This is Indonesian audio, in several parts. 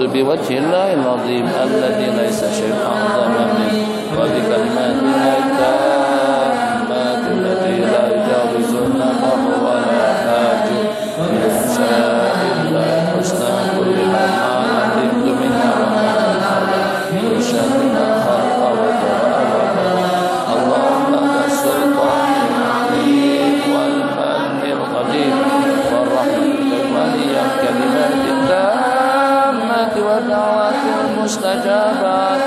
بوجه الله العظيم الذي ليس شيء أعظم منه وبكلماته التامات التي لا يجاوزهن بر ولا فاجر بأسماء الله الحسنى كلها ما علمت منها وما لم أعلم وشر ما خلق وتعالى اللهم السلطان العليم والمن القدير والرحمة الولي الكلمات التامات والدعوات المستجابات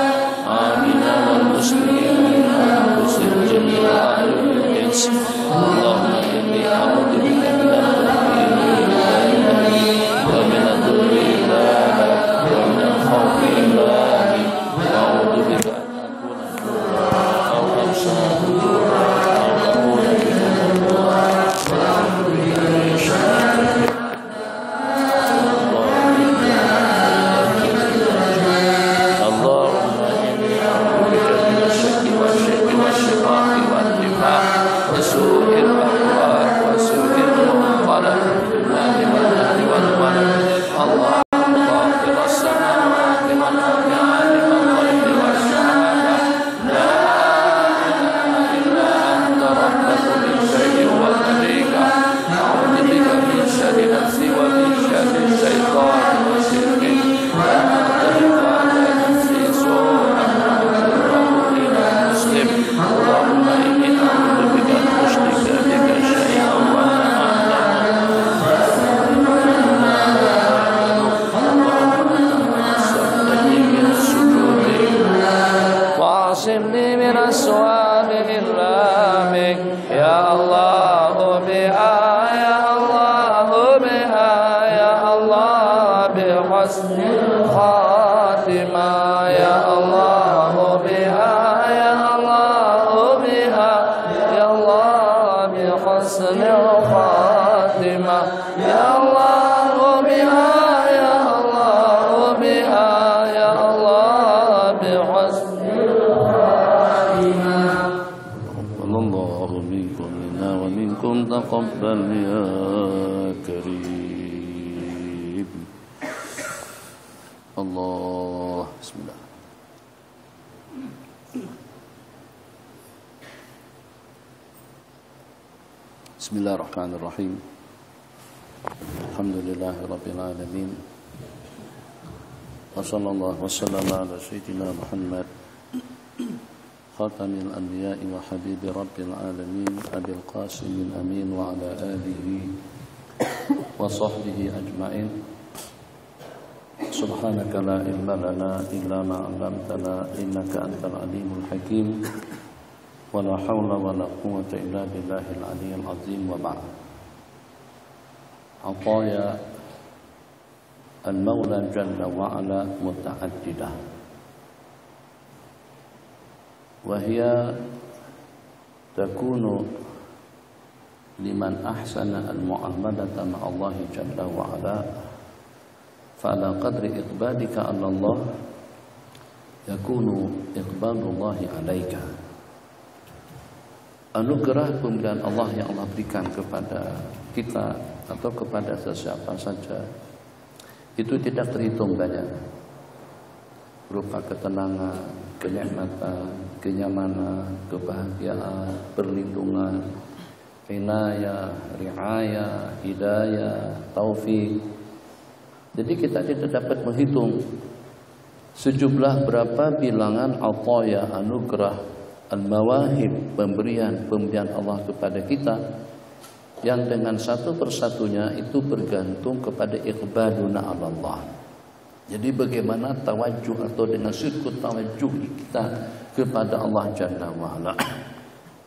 آمين والمسلمين من أنفس الجميع أهل الإنس اللهم إني أعوذ بك من التقدير ومن الذل ومن الخوف وأعوذ بك أن أكون أو أنسى أو أقول بك وأعوذ بك من شر واعصمني من السؤال لله يا الله بها يا الله بها يا الله بحسن الخاتمة يا الله بها يا الله بها يا الله بحسن الخاتمة يا الله بها يا الله بها يا الله بحسن تقبل يا كريم الله بسم الله بسم الله الرحمن الرحيم الحمد لله رب العالمين وصلى الله وسلم على سيدنا محمد خاتم الأنبياء وحبيب رب العالمين أبي القاسم الأمين وعلى آله وصحبه أجمعين سبحانك لا علم لنا إلا ما علمتنا إنك أنت العليم الحكيم ولا حول ولا قوة إلا بالله العلي العظيم وبعد عطايا المولى جل وعلا متعددة وهي تكون لمن أحسن المعاملة مع الله جل وعلا فعلى قدر إقبالك على الله يكون إقبال الله عليك. Anugerah pemberian Allah yang Allah berikan kepada kita atau kepada sesiapa saja itu tidak terhitung banyak, berupa ketenangan, kenikmatan, kenyamanan, kebahagiaan, perlindungan, inayah, riayah, hidayah, taufik. Jadi kita tidak dapat menghitung sejumlah berapa bilangan ataya, anugerah, al-mawahib, pemberian Allah kepada kita, yang dengan satu persatunya itu bergantung kepada iqbaluna 'ala Allah. Jadi bagaimana tawajuh atau dengan sidqut tawajuh kita kepada Allah Jalla wa Ala.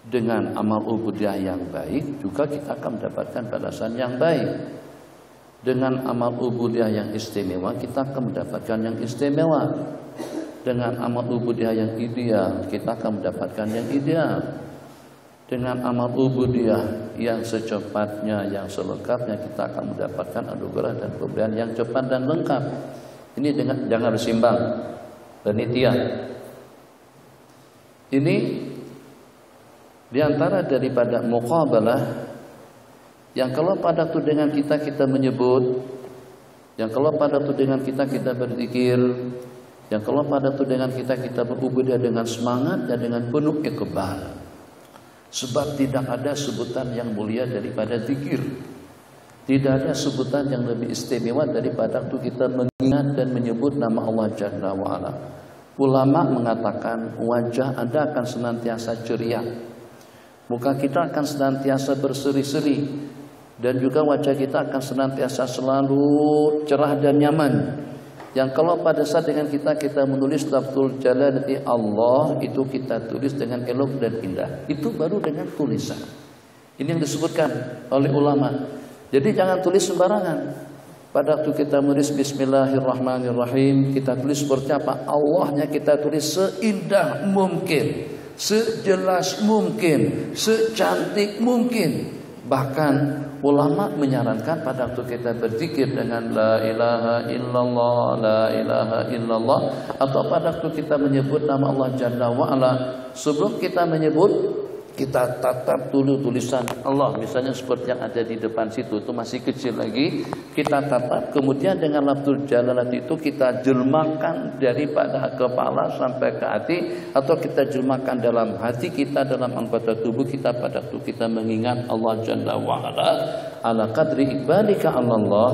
Dengan amal ubudiyah yang baik juga kita akan mendapatkan balasan yang baik. Dengan amal ubudiyah yang istimewa kita akan mendapatkan yang istimewa. Dengan amal ubudiyah yang ideal kita akan mendapatkan yang ideal. Dengan amal ubudiyah yang secepatnya, yang selengkapnya kita akan mendapatkan anugerah dan pemberian yang cepat dan lengkap. Ini dengan jangan bersimbang, penelitian. Ini diantara daripada muqabalah yang kalau pada tu dengan kita menyebut, yang kalau pada tu dengan kita berzikir, yang kalau pada tu dengan kita berubudiyah dengan semangat dan dengan penuh iqbal. Sebab tidak ada sebutan yang mulia daripada zikir. Tidak ada sebutan yang lebih istimewa daripada waktu kita mengingat dan menyebut nama Allah Jalla wa Ala. Ulama mengatakan wajah Anda akan senantiasa ceria. Muka kita akan senantiasa berseri-seri. Dan juga wajah kita akan senantiasa selalu cerah dan nyaman. Yang kalau pada saat dengan kita menulis lafzul jalalati Allah, itu kita tulis dengan elok dan indah. Itu baru dengan tulisan. Ini yang disebutkan oleh ulama. Jadi jangan tulis sembarangan. Pada waktu kita menulis Bismillahirrahmanirrahim, kita tulis seperti apa? Allahnya kita tulis seindah mungkin, sejelas mungkin, secantik mungkin. Bahkan ulama menyarankan pada waktu kita berzikir dengan la ilaha illallah, la ilaha illallah, atau pada waktu kita menyebut nama Allah Jalla wa Ala, sebelum kita menyebut kita tatap dulu tulisan Allah, misalnya seperti yang ada di depan situ, itu masih kecil lagi, kita tatap, kemudian dengan lafzul jalalat itu kita jelmakan daripada kepala sampai ke hati, atau kita jelmakan dalam hati kita, dalam anggota tubuh kita pada waktu kita mengingat Allah Jalla wa Ala qadri iqbalika 'ala Allah.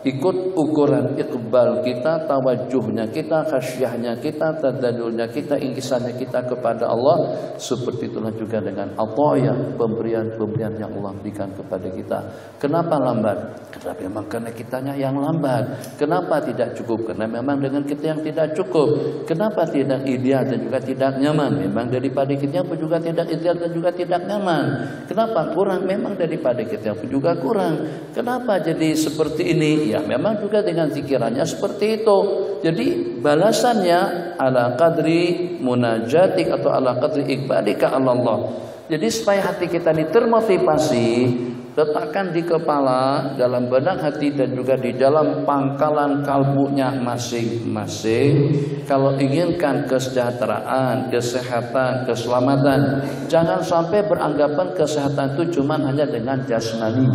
Ikut ukuran iqbal kita, tawajuhnya kita, khasyahnya kita, tadallulnya kita, ingkisannya kita kepada Allah. Seperti itulah juga dengan ataya, pemberian yang Allah berikan kepada kita. Kenapa lambat? Karena memang karena kitanya yang lambat. Kenapa tidak cukup? Karena memang dengan kita yang tidak cukup. Kenapa tidak ideal dan juga tidak nyaman? Memang daripada kita pun juga tidak ideal dan juga tidak nyaman. Kenapa kurang? Memang daripada kita pun juga kurang. Kenapa jadi seperti ini? Ya memang juga dengan zikirannya seperti itu. Jadi balasannya ala qadri munajatik atau ala qadri iqbalika 'ala Allah. Jadi supaya hati kita ini termotivasi, letakkan di kepala, dalam benak hati dan juga di dalam pangkalan kalbunya masing-masing. Kalau inginkan kesejahteraan, kesehatan, keselamatan, jangan sampai beranggapan kesehatan itu cuma hanya dengan jasmani,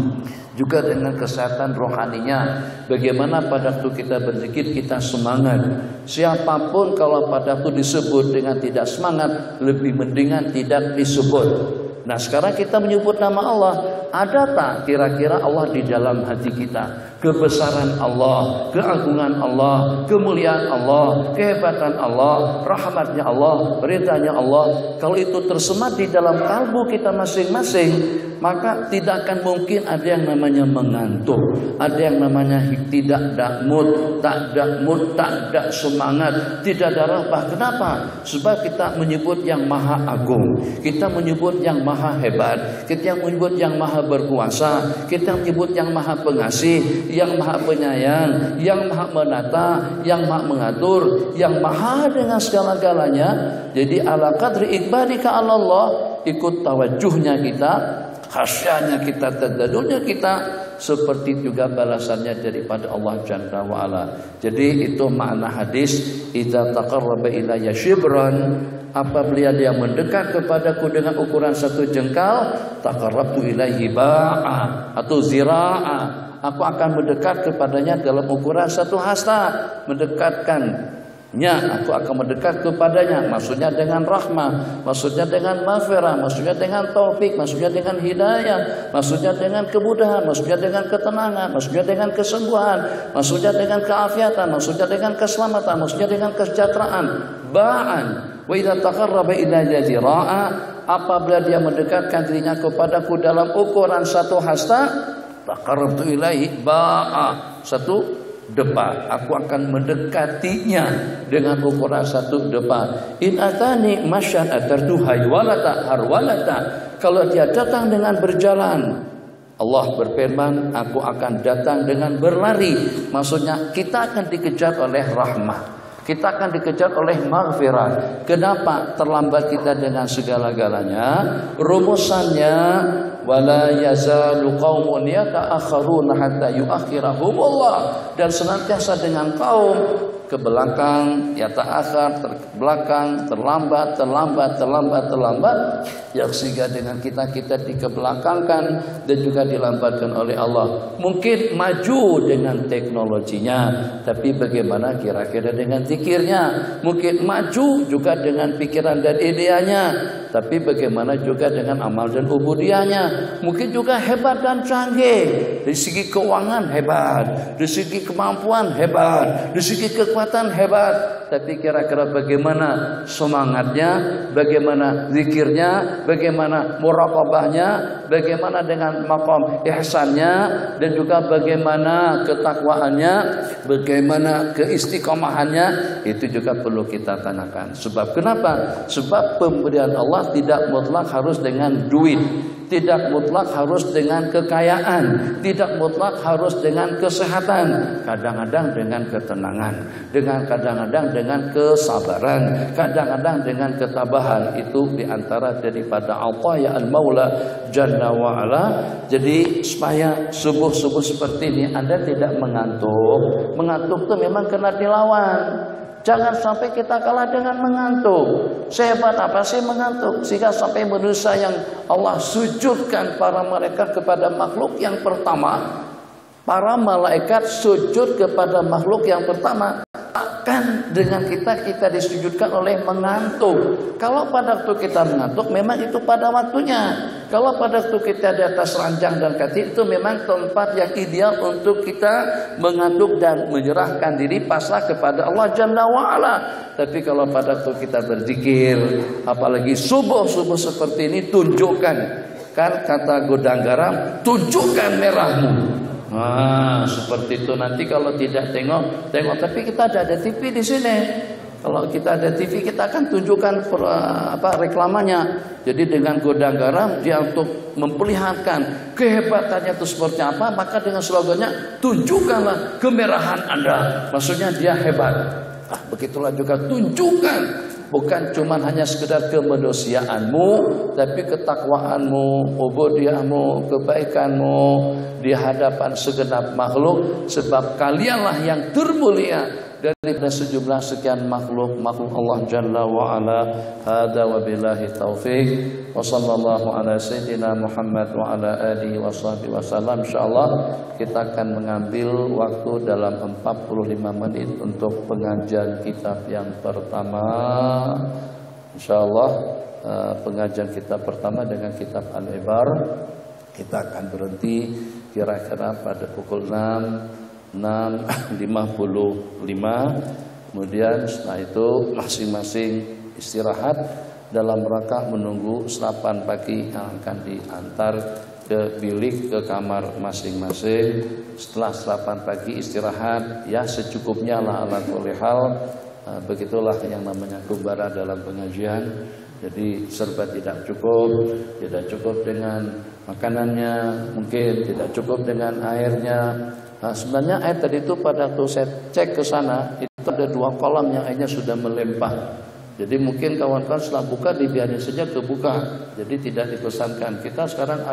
juga dengan kesehatan rohaninya. Bagaimana pada waktu kita berzikir kita semangat. Siapapun kalau pada waktu disebut dengan tidak semangat, lebih mendingan tidak disebut. Nah sekarang kita menyebut nama Allah, ada tak kira-kira Allah di dalam hati kita? Kebesaran Allah, keagungan Allah, kemuliaan Allah, kehebatan Allah, rahmatnya Allah, ridhanya Allah. Kalau itu tersemat di dalam kalbu kita masing-masing, maka tidak akan mungkin ada yang namanya mengantuk, ada yang namanya tidak dakmut, tak ada semangat, tidak ada rahbah. Kenapa? Sebab kita menyebut yang maha agung, kita menyebut yang maha hebat, kita menyebut yang maha berkuasa, kita menyebut yang maha pengasih, yang maha penyayang, yang maha menata, yang maha mengatur, yang maha dengan segala-galanya. Jadi ala qadri iqbalika 'ala Allah, ikut tawajuhnya kita, khasyahnya kita, tadallulnya kita, seperti juga balasannya daripada Allah Jalla wa Ala. Jadi itu makna hadis, idza taqarraba ilayya shibran, apabila dia mendekat kepadaku dengan ukuran satu jengkal, taqarrabtu ilaihi ba'a atau zira'a, aku akan mendekat kepadanya dalam ukuran satu hasta, mendekatkan aku akan mendekat kepadanya, maksudnya dengan rahmah, maksudnya dengan maghfirah, maksudnya dengan taufik, maksudnya dengan hidayah, maksudnya dengan kemudahan, maksudnya dengan ketenangan, maksudnya dengan kesembuhan, maksudnya dengan keafiatan, maksudnya dengan keselamatan, maksudnya dengan kesejahteraan. Ba'an wa idza taqarraba ila jazira'a, apabila dia mendekatkan dirinya kepadaku dalam ukuran satu hasta, taqarrabtu ilaihi ba'a, satu depa, aku akan mendekatinya dengan ukuran satu depa. In atani masyan atartu haywalata harwalata, kalau dia datang dengan berjalan, Allah berfirman, aku akan datang dengan berlari. Maksudnya kita akan dikejar oleh rahmah, kita akan dikejar oleh maghfirah. Kenapa terlambat kita dengan segala-galanya? Rumusannya, wala yazalu qaumun yata'akhiruna hatta yu'akhirahumullah, dan senantiasa dengan kaum ke belakang, yata'akhir, terbelakang, terlambat, yang sehingga dengan kita dikebelakangkan dan juga dilambatkan oleh Allah. Mungkin maju dengan teknologinya, tapi bagaimana kira-kira dengan zikirnya? Mungkin maju juga dengan pikiran dan ideanya, tapi bagaimana juga dengan amal dan ubudiyahnya? Mungkin juga hebat dan canggih, dari segi keuangan hebat, dari segi kemampuan hebat, dari segi kekuatan hebat, tapi kira-kira bagaimana semangatnya, bagaimana zikirnya, bagaimana muraqabahnya, bagaimana dengan maqam ihsannya, dan juga bagaimana ketakwaannya, bagaimana keistiqomahannya, itu juga perlu kita tanyakan. Sebab kenapa? Sebab pemberian Allah tidak mutlak harus dengan duit, tidak mutlak harus dengan kekayaan, tidak mutlak harus dengan kesehatan. Kadang-kadang dengan ketenangan, kadang-kadang dengan kesabaran, kadang-kadang dengan ketabahan. Itu diantara daripada ya al-Maula Jalla wa'ala. Jadi supaya subuh-subuh seperti ini Anda tidak mengantuk. Mengantuk itu memang kena dilawan. Jangan sampai kita kalah dengan mengantuk. Sehebat apa sih mengantuk? Sehingga sampai manusia yang Allah sujudkan para malaikat kepada makhluk yang pertama, para malaikat sujud kepada makhluk yang pertama. Akan dengan kita disujudkan oleh mengantuk. Kalau pada waktu kita mengantuk, memang itu pada waktunya. Kalau pada waktu kita di atas ranjang dan kaki, itu memang tempat yang ideal untuk kita mengantuk dan menyerahkan diri pasrah kepada Allah Jalla wa'ala. Tapi kalau pada waktu kita berzikir, apalagi subuh-subuh seperti ini, tunjukkan, kan kata godang garam, tunjukkan merahmu. Seperti itu. Nanti kalau tidak tengok. Tapi kita ada TV di sini. Kalau kita ada TV, kita akan tunjukkan reklamanya. Jadi dengan godang garam, dia untuk memperlihatkan kehebatannya itu seperti apa, maka dengan slogannya, tunjukkanlah kemerahan Anda. Maksudnya dia hebat. Begitulah juga tunjukkan. Bukan cuma hanya sekedar kemanusiaanmu, tapi ketakwaanmu, ubudiyahmu, kebaikanmu di hadapan segenap makhluk. Sebab kalianlah yang termulia daripada sejumlah sekian makhluk Allah Jalla wa'ala. Hada wa billahi taufiq. Wa sallallahu ala sayyidina Muhammad wa ala alihi wa sahbihi wa sallam. InsyaAllah kita akan mengambil waktu dalam 45 menit untuk pengajian kitab yang pertama. InsyaAllah pengajian kitab pertama dengan kitab Al-Ibar. Kita akan berhenti kira-kira pada pukul 6.55. Kemudian setelah itu masing-masing istirahat dalam rangka menunggu sarapan pagi yang akan diantar ke bilik, ke kamar masing-masing. Setelah sarapan pagi istirahat, ya secukupnya lah ala kulli hal. Begitulah yang namanya kubara dalam pengajian. Jadi serba tidak cukup dengan makanannya, mungkin tidak cukup dengan airnya. Sebenarnya air tadi itu pada waktu saya cek ke sana, itu ada 2 kolam yang airnya sudah melimpah. Jadi mungkin kawan-kawan setelah buka dibiarkan saja kebuka. Jadi tidak dipesankan. Kita sekarang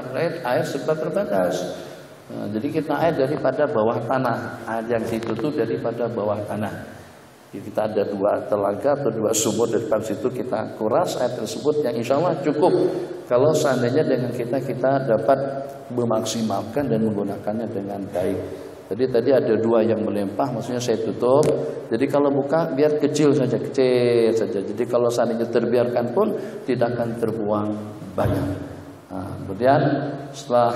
air serba terbatas. Jadi kita air daripada bawah tanah. Air yang situ tuh daripada bawah tanah. Jadi kita ada 2 telaga atau 2 sumur di depan situ, kita kuras air tersebut yang insya Allah cukup. Kalau seandainya dengan kita dapat memaksimalkan dan menggunakannya dengan baik. Jadi tadi ada 2 yang melempah, maksudnya saya tutup. Jadi kalau buka biar kecil saja. Jadi kalau seandainya terbiarkan pun tidak akan terbuang banyak. Nah, kemudian setelah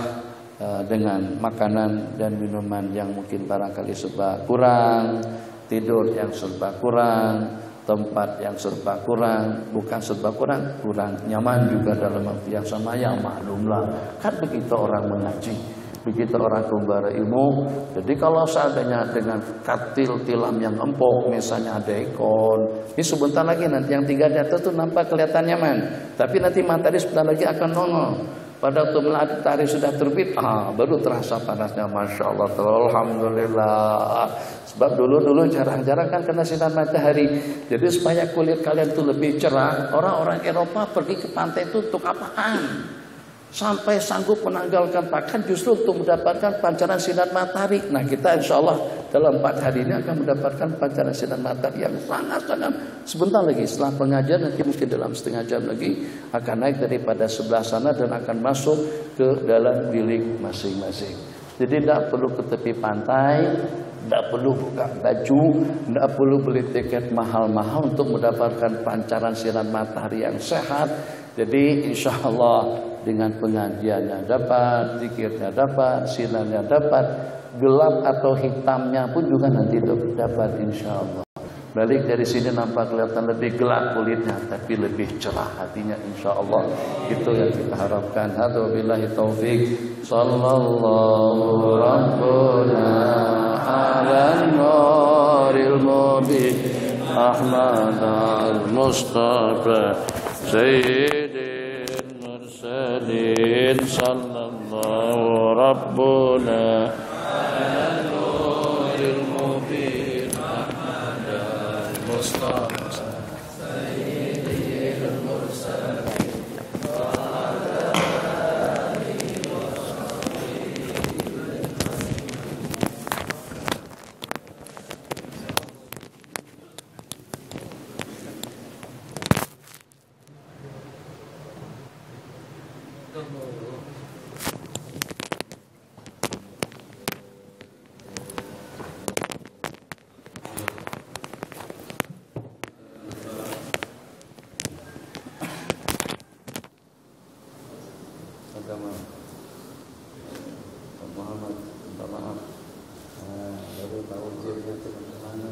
dengan makanan dan minuman yang mungkin barangkali serba kurang, tidur yang serba kurang, tempat yang serba kurang, bukan serba kurang, kurang nyaman juga dalam arti yang sama, ya maklumlah. Kan begitu orang mengaji, begitu orang kembara ilmu. Jadi kalau seandainya dengan katil tilam yang empuk, misalnya ada ekor, ini sebentar lagi nanti yang 3 di atas itu nampak kelihatan nyaman, tapi nanti matahari sebentar lagi akan nongol. Pada waktu matahari sudah terbit, baru terasa panasnya. Masya Allah, alhamdulillah. Sebab dulu jarang-jarang kan kena sinar matahari. Jadi supaya kulit kalian itu lebih cerah, orang-orang Eropa pergi ke pantai itu untuk apaan? Sampai sanggup menanggalkan pakan justru untuk mendapatkan pancaran sinar matahari. Nah, kita insya Allah dalam 4 hari ini akan mendapatkan pancaran sinar matahari yang sangat-sangat. Sebentar lagi setelah pengajian, nanti mungkin dalam setengah jam lagi akan naik daripada sebelah sana dan akan masuk ke dalam bilik masing-masing. Jadi tidak perlu ke tepi pantai, tidak perlu buka baju, tidak perlu beli tiket mahal-mahal untuk mendapatkan pancaran sinar matahari yang sehat. Jadi insya Allah dengan pengajiannya dapat, zikirnya dapat, sinarnya dapat, gelap atau hitamnya pun juga nanti dapat insya Allah. Balik dari sini nampak kelihatan lebih gelap kulitnya, tapi lebih cerah hatinya insya Allah. Itu yang kita harapkan. Billahi taufik. Sallallahu rabbuna ala nuril mubin Ahmad al-Mustafa Sayyidil Mursalin. Sallallahu rabbuna ala nuril mubin Ahmad al-Mustafa Sayyidil Mursalin. Muhammad, minta maaf. Baru tahu jirnya itu mana.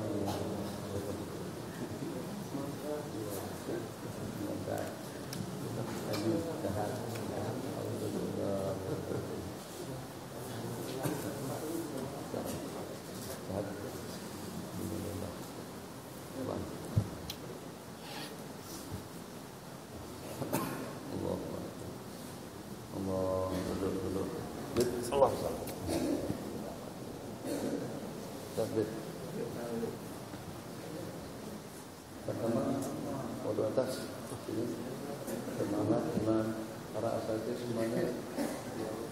Pertama, waduk atas ini semangat dengan para asatidz semuanya,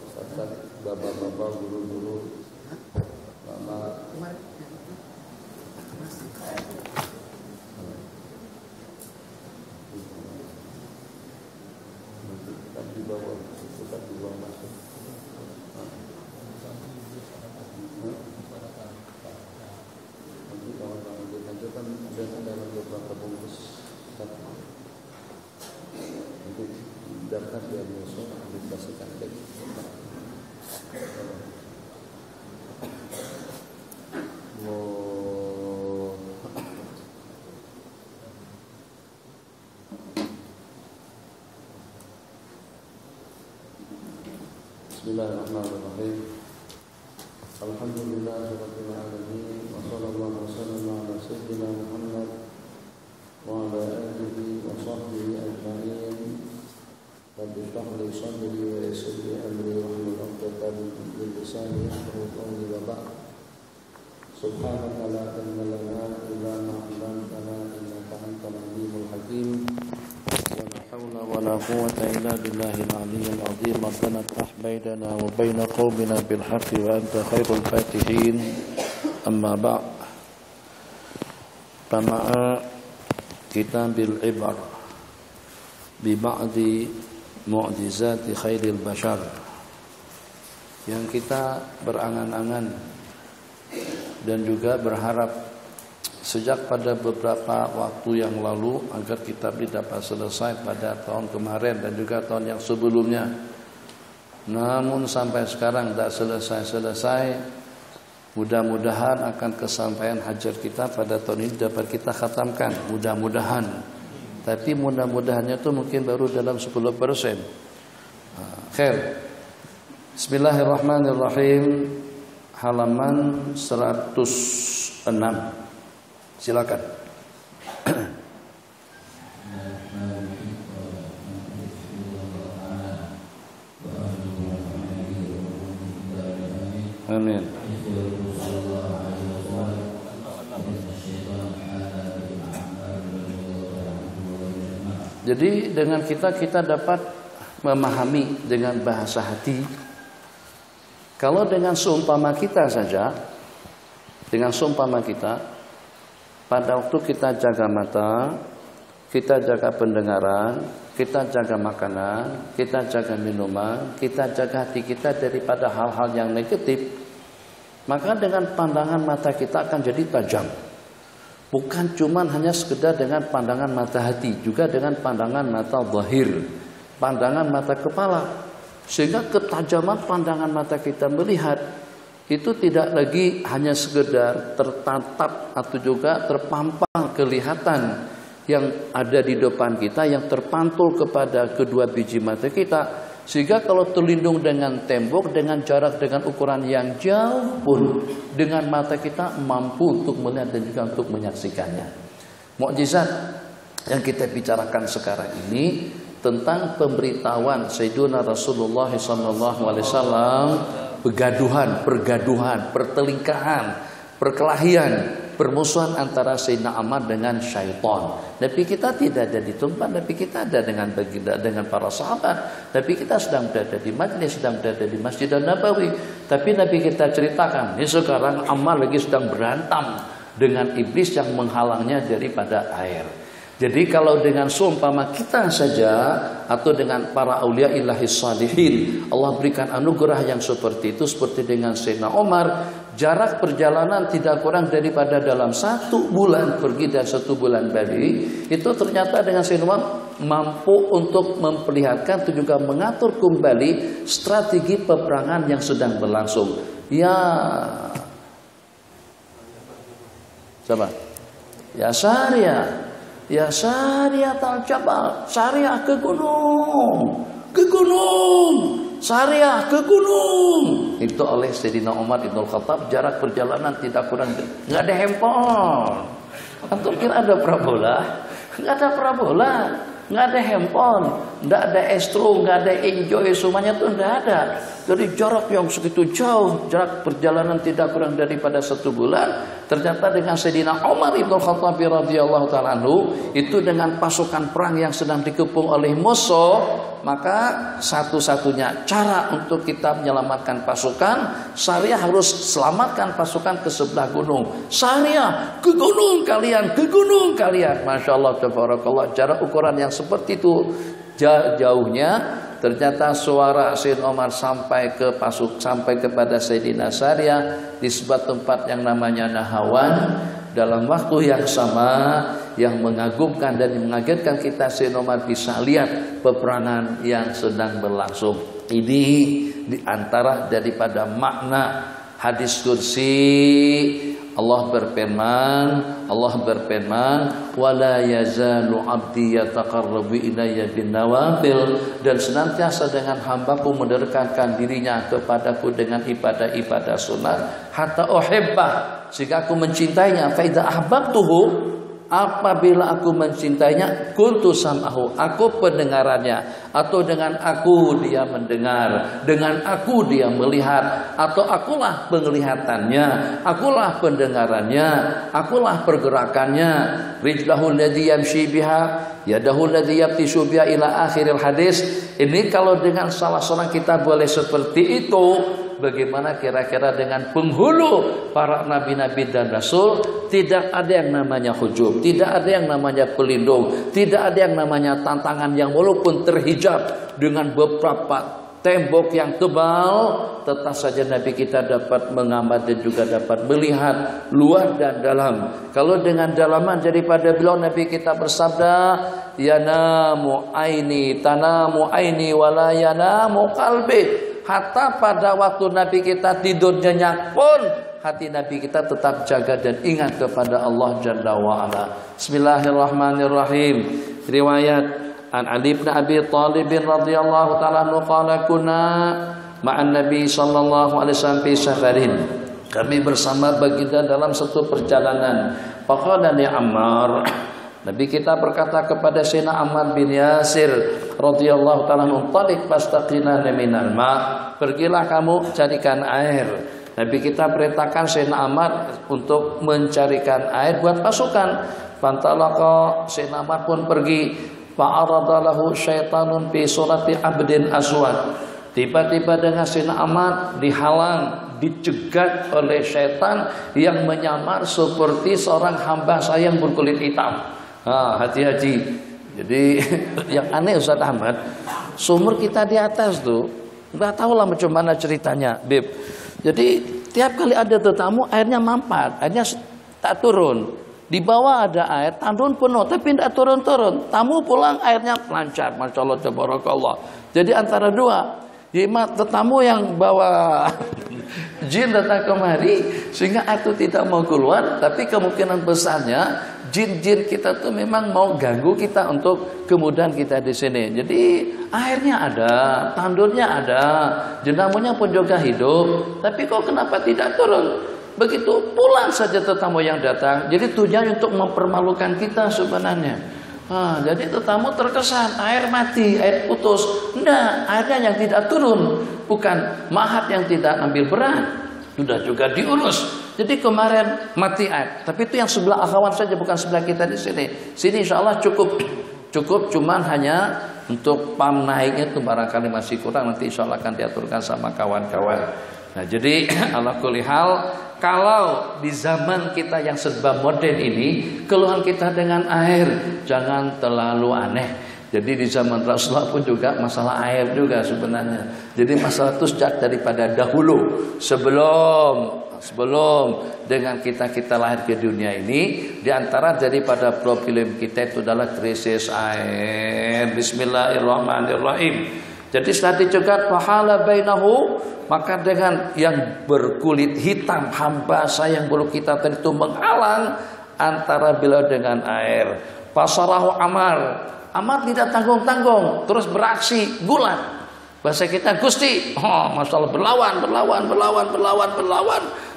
ustaz, bapak-bapak, guru-guru, mama. Kita dibawa masuk. Nanti kawan-kawan itu kan biasa dalam beberapa bungkus nanti daftar dia besok dikasihkan lagi. Bismillahirrahmanirrahim. Alhamdulillahirabbil alamin wa sallallahu wasallam ala sayyidina Muhammad wa ala alihi wa sahbihi ajma'in. Rabbi shrah li sadri wa yassir li amri wahlul 'uqdatam min lisani yafqahu qawli wa ba'd. Subhanaka la ilma lana illa ma 'allamtana innaka antal alimul hakim. ولا قوة إلا بالله العلي العظيم. ربنا افتح بيننا وبين قومنا بالحق وأنت خير الفاتحين. أما بعد، فمع كتاب العبر ببعض معجزات خير البشر, yang kita berangan-angan dan juga berharap sejak pada beberapa waktu yang lalu agar kitab ini dapat selesai pada tahun kemarin dan juga tahun yang sebelumnya. Namun sampai sekarang tidak selesai-selesai. Mudah-mudahan akan kesampaian hajat kita pada tahun ini dapat kita khatamkan. Mudah-mudahan. Tapi mudah-mudahannya itu mungkin baru dalam 10%. Khair. Bismillahirrahmanirrahim. Halaman 106. Silakan. Amin. Jadi dengan kita dapat memahami dengan bahasa hati. Kalau dengan seumpama kita saja, dengan seumpama kita, pada waktu kita jaga mata, kita jaga pendengaran, kita jaga makanan, kita jaga minuman, kita jaga hati kita daripada hal-hal yang negatif, maka dengan pandangan mata kita akan jadi tajam. Bukan cuma hanya sekedar dengan pandangan mata hati, juga dengan pandangan mata zahir, pandangan mata kepala. Sehingga ketajaman pandangan mata kita melihat itu tidak lagi hanya sekedar tertatap atau juga terpampang kelihatan yang ada di depan kita, yang terpantul kepada kedua biji mata kita. Sehingga kalau terlindung dengan tembok, dengan jarak, dengan ukuran yang jauh pun, dengan mata kita mampu untuk melihat dan juga untuk menyaksikannya. Mukjizat yang kita bicarakan sekarang ini tentang pemberitahuan Sayyidina Rasulullah SAW, pergaduhan, pertelingkahan, perkelahian, permusuhan antara Sayyidina Ammar dengan syaitan. Nabi kita tidak ada di tempat, Nabi kita ada dengan para sahabat. Nabi kita sedang berada di majlis, sedang berada di Masjid Nabawi. Tapi Nabi kita ceritakan, ini sekarang Ammar lagi sedang berantem dengan iblis yang menghalangnya daripada air. Jadi kalau dengan seumpama kita saja atau dengan para aulia ilahi salihin, Allah berikan anugerah yang seperti itu, seperti dengan Sayyidina Umar, jarak perjalanan tidak kurang daripada dalam 1 bulan pergi dan 1 bulan balik, itu ternyata dengan Sayyidina Umar mampu untuk memperlihatkan dan juga mengatur kembali strategi peperangan yang sedang berlangsung. Ya, siapa? Ya Syariah. Ya Syariah al-Jabal, Syariah ke gunung, Syariah ke gunung. Itu oleh Sayyidina Umar Ibn Khattab, jarak perjalanan tidak kurang, nggak ada handphone. Antum kira ada parabola? Nggak ada parabola, nggak ada handphone, nggak ada Astro, nggak ada Enjoy, semuanya tuh nggak ada. Dari jarak yang segitu jauh, jarak perjalanan tidak kurang daripada 1 bulan, ternyata dengan Sayyidina Umar Ibn Khattab radhiyallahu ta'ala anhu, itu dengan pasukan perang yang sedang dikepung oleh musuh, maka satu-satunya cara untuk kita menyelamatkan pasukan, Syariah harus selamatkan pasukan ke sebelah gunung. Syariah, ke gunung kalian, ke gunung kalian. Masya Allah, tabarakallah, jarak ukuran yang seperti itu jauhnya. Ternyata suara Sayyidina Umar sampai kepada Sayyidina Syariah di sebuah tempat yang namanya Nahawan. Dalam waktu yang sama, yang mengagumkan dan mengagetkan kita, Sayyidina Umar bisa lihat peperangan yang sedang berlangsung. Ini diantara daripada makna hadis kursi. Allah berfirman, wala yazalu abdi yataqarrabu ilayya bin nawafil, dan senantiasa dengan hambaku mendekatkan dirinya kepadaku dengan ibadah-ibadah sunat, hatta uhibbah, sehingga aku mencintainya. Fa idza ahbabtuhu, apabila aku mencintainya, kuntu sam'ahu, aku pendengarannya, atau dengan aku dia mendengar, dengan aku dia melihat, atau akulah penglihatannya, akulah pendengarannya, akulah pergerakannya. Rijlahul ladzi yamshi biha, yadahul ladzi yabtishu biha, ila akhiril hadis. Ini kalau dengan salah seorang kita boleh seperti itu, bagaimana kira-kira dengan penghulu para nabi-nabi dan rasul? Tidak ada yang namanya hujub, tidak ada yang namanya pelindung, tidak ada yang namanya tantangan yang walaupun terhijab dengan beberapa tembok yang tebal, tetap saja Nabi kita dapat mengamati dan juga dapat melihat luar dan dalam. Kalau dengan dalaman daripada beliau, Nabi kita bersabda, yanamu aini tanamu aini wala yanamu qalbi. Hatta pada waktu Nabi kita tidur nyenyak pun, hati Nabi kita tetap jaga dan ingat kepada Allah Jalla wa'ala. Bismillahirrahmanirrahim. Riwayat An Ali bin Abi Thalib radhiyallahu ta'ala anhu qala kunna ma'an Nabi sallallahu alaihi wasallam fi safarin. Kami bersama baginda dalam satu perjalanan. Faqala li Ammar, Nabi kita berkata kepada Sayyidina Ammar bin Yasir radhiyallahu ta'ala anhu, "Taliq fastaqina minal ma." Pergilah kamu carikan air. Nabi kita perintahkan Sayyidina Ammar untuk mencarikan air buat pasukan. Fantalaqa, Sayyidina Ammar pun pergi. Fa'arada lahu syaitanun fi surati abdin aswad. Tiba-tiba dengan Sayyidina Ammar dihalang, dicegat oleh syaitan yang menyamar seperti seorang hamba saya yang berkulit hitam. Hati-hati. Jadi yang aneh Ustaz Ahmad, sumur kita di atas tuh, nggak tahu lah macam mana ceritanya, Bib. Jadi tiap kali ada tetamu airnya mampat, airnya tak turun. Di bawah ada air, tandun penuh, tapi tidak turun-turun. Tamu pulang, airnya lancar, masya Allah, tabarakallah. Jadi antara dua, tetamu yang bawa jin datang kemari, sehingga air itu tidak mau keluar. Tapi kemungkinan besarnya jin-jin kita tuh memang mau ganggu kita untuk kemudahan kita di sini. Jadi airnya ada, tandurnya ada, jenamunya pun juga hidup. Tapi kok kenapa tidak turun? Begitu pulang saja tetamu yang datang. Jadi tujuan untuk mempermalukan kita sebenarnya. Jadi tetamu terkesan air mati, air putus. Enggak, airnya yang tidak turun. Bukan mahat yang tidak ambil berat. Sudah juga diurus. Jadi kemarin mati air. Tapi itu yang sebelah akhawan saja, bukan sebelah kita di sini. Sini insya Allah cukup. Cuman hanya untuk pam naiknya itu barangkali masih kurang. Nanti insya Allah akan diaturkan sama kawan-kawan. Nah jadi ala kulli hal, kalau di zaman kita yang serba modern ini, keluhan kita dengan air jangan terlalu aneh. Jadi di zaman Rasulullah pun juga masalah air juga sebenarnya. Jadi masalah itu sejak daripada dahulu, sebelum dengan kita lahir ke dunia ini, di antara daripada problem kita itu adalah krisis air. Bismillahirrahmanirrahim. Jadi setelah dicegat pahala bainahu, maka dengan yang berkulit hitam hamba saya yang berkulit hitam itu menghalang antara beliau dengan air. Fasarahu Ammar tidak tanggung-tanggung, terus beraksi gulat. Bahasa kita Gusti, masalah berlawan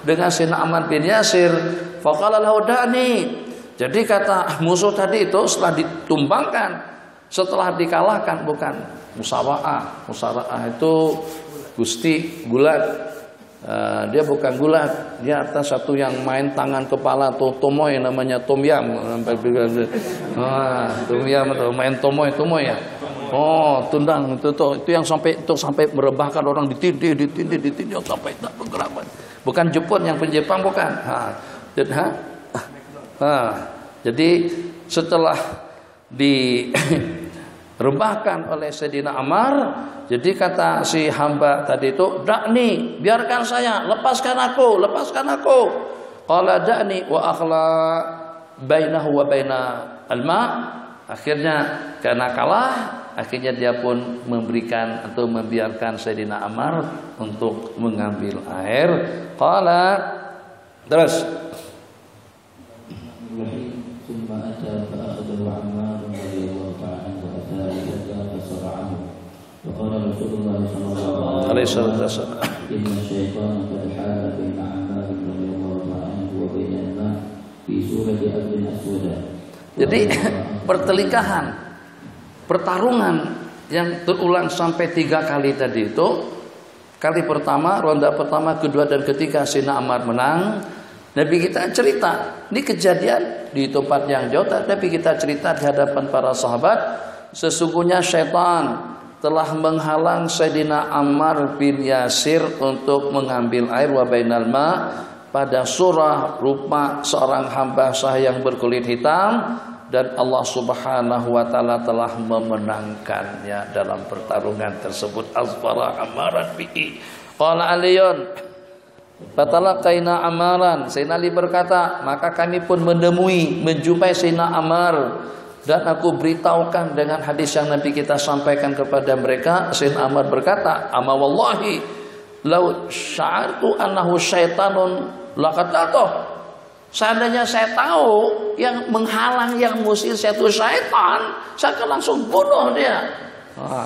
dengan Sayyidina Ammar bin Yasir. Faqala lahu da'ni. Jadi kata musuh tadi itu setelah ditumbangkan, setelah dikalahkan, bukan musyawarah itu Gusti gulat. Dia bukan gulat, dia atas satu yang main tangan kepala tuh tomoy namanya Tom Yam. Tom Yam atau main tomoy ya. Tendang itu yang sampai merebahkan orang ditindih sampai tak bergerak. Bukan Jepun yang penjepang bukan. Jadi setelah direbahkan oleh Sayyidina Ammar, jadi kata si hamba tadi itu, "Da'ni, biarkan saya, lepaskan aku." Qala da'ni wa akhla bainahu wa baina al-ma. Akhirnya karena kalah, akhirnya dia pun memberikan atau membiarkan Sayyidina Ammar untuk mengambil air. Qala terus jadi pertarungan yang terulang sampai 3 kali tadi itu, kali pertama, ronda pertama, kedua dan ketiga Sayyidina Ammar menang. Nabi kita cerita, ini kejadian di tempat yang jauh, tapi kita cerita di hadapan para sahabat, sesungguhnya syaitan telah menghalang Sayyidina Ammar bin Yasir untuk mengambil air wa bainal ma pada surah rupa seorang hamba sah yang berkulit hitam. dan Allah Subhanahu wa taala telah memenangkannya dalam pertarungan tersebut. Azfara Ammaran bihi. Qala Aliyun fatalaqaina Ammaran. Sayyidina Ali berkata, maka kami pun menjumpai Sayyidina Ammar dan aku beritahukan dengan hadis yang Nabi kita sampaikan kepada mereka. Sayyidina Ammar berkata, "Ama wallahi law sya'artu annahu syaitanun laqataltuh." Seandainya saya tahu yang menghalang, yang ngusir saya itu syaitan, saya akan langsung bunuh dia.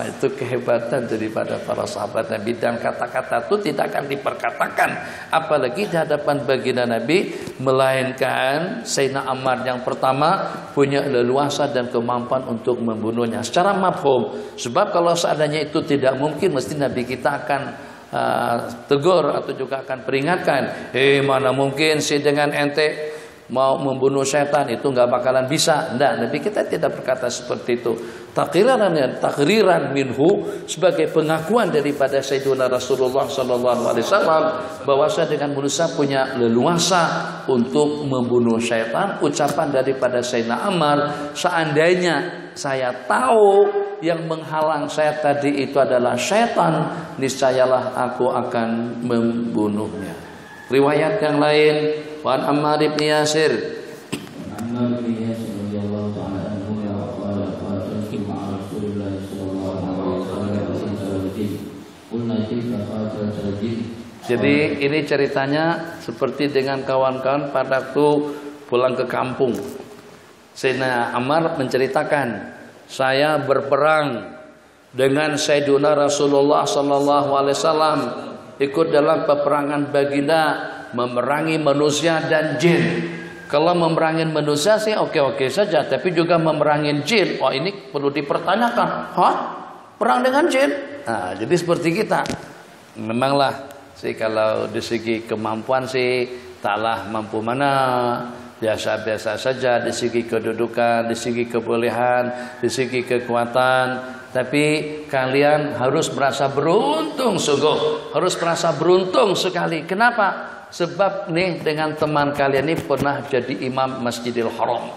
Itu kehebatan daripada para sahabat Nabi, dan kata-kata itu tidak akan diperkatakan apalagi di hadapan baginda Nabi, melainkan Sayyidina Ammar yang pertama punya leluasa dan kemampuan untuk membunuhnya secara mafhum. Sebab kalau seandainya itu tidak mungkin, mesti Nabi kita akan tegur atau juga akan peringatkan. Mana mungkin sih dengan ente mau membunuh setan, itu nggak bakalan bisa. Nabi kita tidak berkata seperti itu. Takriran minhu, sebagai pengakuan daripada Sayyidina Rasulullah sallallahu alaihi wasallam bahwa saya dengan manusia punya leluasa untuk membunuh setan. Ucapan daripada Sayyidina Ammar, seandainya saya tahu yang menghalang saya tadi itu adalah syaitan, niscayalah aku akan membunuhnya. Riwayat yang lain, Wan Ammar bin Yasir. Ammar bin Yasir radhiyallahu ta'ala anhu ya qala qataltu ma'a Rasulillah sallallahu alaihi wasallam. Jadi ini ceritanya seperti dengan kawan-kawan pada waktu pulang ke kampung. Sayyidina Ammar menceritakan, saya berperang dengan Sayyidina Rasulullah sallallahu alaihi wasallam, ikut dalam peperangan baginda, memerangi manusia dan jin. Kalau memerangi manusia sih oke-oke saja, tapi juga memerangi jin, ini perlu dipertanyakan. Perang dengan jin? Jadi seperti kita, memanglah sih kalau di segi kemampuan sih taklah mampu mana, biasa-biasa saja di segi kedudukan, di segi kebolehan, di segi kekuatan. Tapi kalian harus merasa beruntung, sungguh harus merasa beruntung sekali. Kenapa? Sebab nih dengan teman kalian ini pernah jadi imam Masjidil Haram.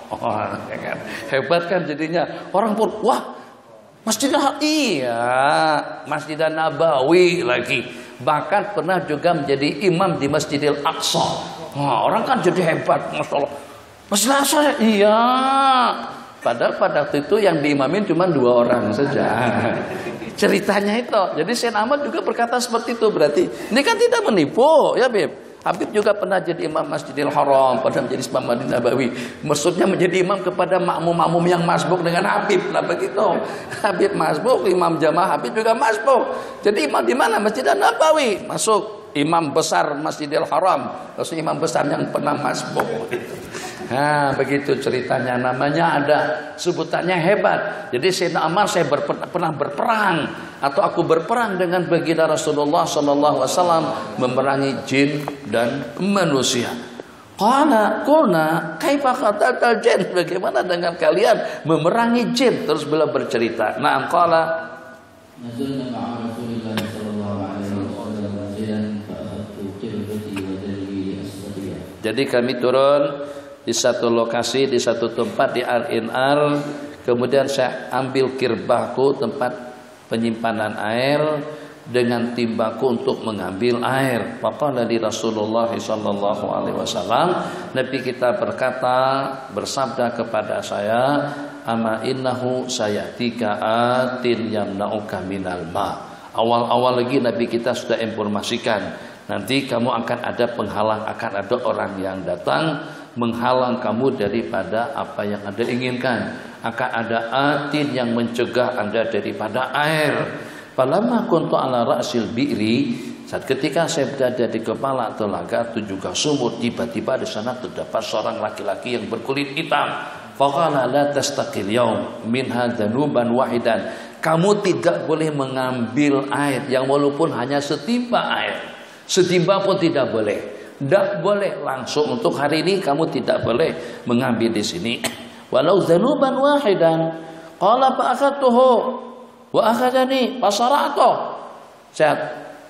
Hebat kan jadinya. Orang pun, wah, Masjidil Haram, iya, Masjidil Nabawi lagi. Bahkan pernah juga menjadi imam di Masjidil Aqsa. Orang kan jadi hebat, Masya Allah. Masjidil Aqsa, iya. Padahal pada waktu itu yang diimamin cuma 2 orang saja. Ceritanya itu. Jadi Sayyidina Ammar juga berkata seperti itu. Berarti ini kan tidak menipu, ya Bib. Habib juga pernah jadi imam Masjidil Haram, pernah menjadi imam Masjid Nabawi. Maksudnya menjadi imam kepada makmum-makmum yang masbuk dengan Habib. Nah begitu. Habib masbuk, imam jamaah Habib juga masbuk. Jadi imam di mana? Masjid Nabawi. Masuk imam besar Masjidil Haram, terus imam besar yang pernah masbuk. Nah begitu ceritanya, namanya ada sebutannya hebat. Jadi Sayyidina Ammar, saya pernah berperang, atau aku berperang dengan baginda Rasulullah sallallahu alaihi wasallam, memerangi jin dan manusia. Qulna kaifa qataltal jin, bagaimana dengan kalian memerangi jin? Terus beliau bercerita. Na'am qala nazalna ma'a Rasulillah sallallahu alaihi wasallam manzilan fa akhadtu qirbati wa dalwi asfariya. Jadi kami turun di satu lokasi, di satu tempat di Ar-Inar. Kemudian saya ambil kirbahku, tempat penyimpanan air, dengan timbaku untuk mengambil air. Faqala li Rasulullah sallallahu alaihi wasallam, Nabi kita berkata, bersabda kepada saya, ama innahu sayatika atin yamna'uka minal ma. Awal-awal lagi Nabi kita sudah informasikan, nanti kamu akan ada penghalang, akan ada orang yang datang menghalang kamu daripada apa yang Anda inginkan. Akan ada atin yang mencegah Anda daripada air. Falamma kuntu ala ra'sil bi'ri, saat ketika saya berada di kepala telaga itu juga sumur, tiba-tiba di sana terdapat seorang laki-laki yang berkulit hitam. Faqala la tastaqil yaum minha danuban wahidan. Kamu tidak boleh mengambil air yang walaupun hanya setimba air. Setimba pun tidak boleh. Tidak boleh langsung untuk hari ini, kamu tidak boleh mengambil di sini. Walau zanuban wahidan. Qala fa akhadtuhu wa akhadani fasara'tu. Saya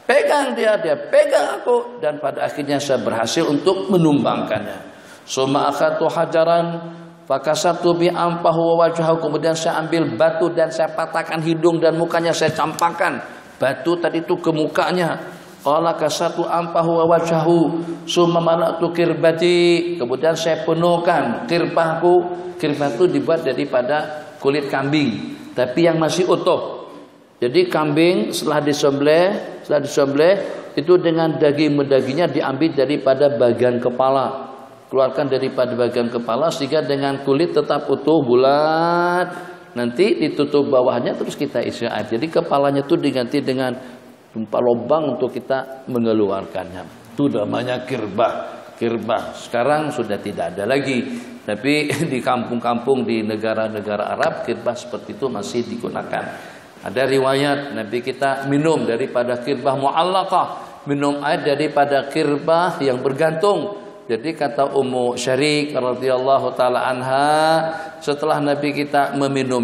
pegang dia pegang aku, dan pada akhirnya saya berhasil untuk menumbangkannya. Summa akhadtu hajaran Fakasartu bi ampahu wa wajhahu, kemudian saya ambil batu dan saya patahkan hidung dan mukanya, saya campakkan batu tadi itu ke mukanya. Qala kasartu ampahu wa wajhahu summa mala'tu kirbati, kemudian saya penuhkan kirbahku. Kirbah itu dibuat daripada kulit kambing tapi yang masih utuh. Jadi kambing setelah disembelih itu dengan dagingnya diambil daripada bagian kepala, keluarkan daripada bagian kepala sehingga dengan kulit tetap utuh bulat. Nanti ditutup bawahnya terus kita isi air. Jadi kepalanya itu diganti dengan lubang untuk kita mengeluarkannya. Itu namanya kirbah. Sekarang sudah tidak ada lagi. Tapi di kampung-kampung di negara-negara Arab kirbah seperti itu masih digunakan. Ada riwayat Nabi kita minum daripada kirbah mu'allaqah, minum air daripada kirbah yang bergantung. Jadi kata Ummu Syarik radhiyallahu taala anha, setelah Nabi kita minum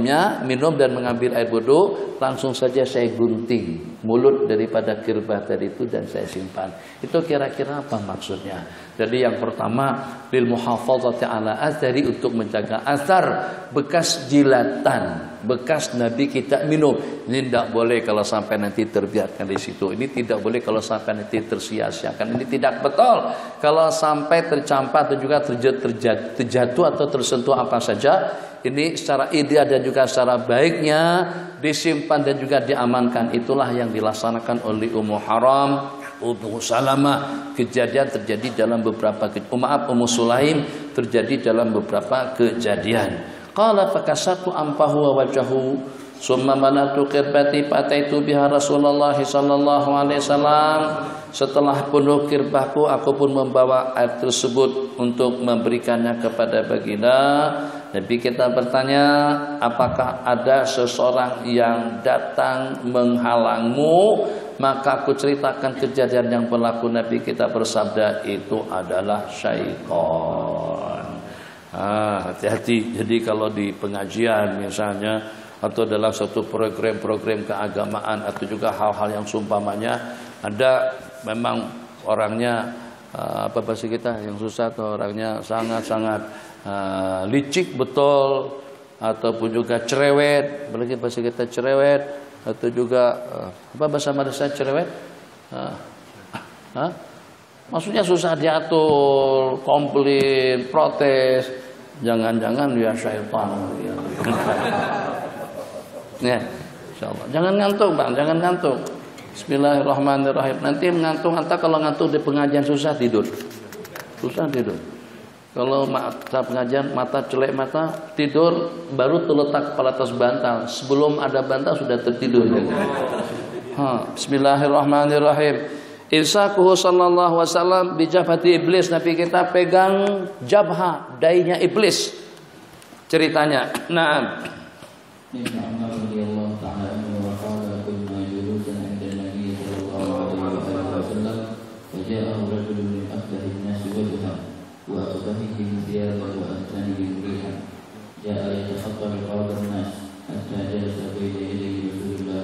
dan mengambil air wudu, langsung saja saya gunting mulut daripada kirbah tadi itu dan saya simpan. Itu kira-kira apa maksudnya? Jadi yang pertama lil muhafazati ala athari, untuk menjaga asar bekas jilatan, bekas Nabi kita minum. Ini tidak boleh kalau sampai nanti terbiarkan di situ. Ini tidak boleh kalau sampai nanti tersia-siakan. Ini tidak betul. Kalau sampai tercampak atau juga terjatuh atau tersentuh apa saja, ini secara ideal dan juga secara baiknya disimpan dan juga diamankan. Itulah yang dilaksanakan oleh Ummu Haram, Ummu Salamah. Kejadian terjadi dalam beberapa Ummu Sulaim terjadi dalam beberapa kejadian. Qala fakasatu ampahu wa wajhahu summa manatu kirbati fataitu biha Rasulullah sallallahu alaihi wasallam. Setelah penuh kirbahku, aku pun membawa air tersebut untuk memberikannya kepada baginda. Nabi kita bertanya, apakah ada seseorang yang datang menghalangmu? Maka aku ceritakan kejadian yang berlaku. Nabi kita bersabda, itu adalah syaitan. Hati-hati. Jadi kalau di pengajian misalnya, atau dalam suatu program-program keagamaan, atau juga hal-hal yang seumpamanya, ada memang orangnya apa bahasa kita yang susah, atau orangnya sangat-sangat licik betul, ataupun juga cerewet, apalagi bahasa kita cerewet, atau juga apa bahasa Malaysia cerewet? Maksudnya susah diatur, komplain, protes. Jangan-jangan dia syaitan. Ya, insyaallah. Jangan ngantuk, Bang, jangan ngantuk. Bismillahirrahmanirrahim. Nanti mengantuk, entah kalau ngantuk di pengajian susah tidur. Susah tidur. Kalau mata pengajian, mata celek mata, tidur baru terletak kepala atas bantal. Sebelum ada bantal sudah tertidur. Bismillahirrahmanirrahim. Irsaquhu sallallahu wasallam bi jabhati iblis. Nabi kita pegang jabha, dainya iblis. Ceritanya. Naam.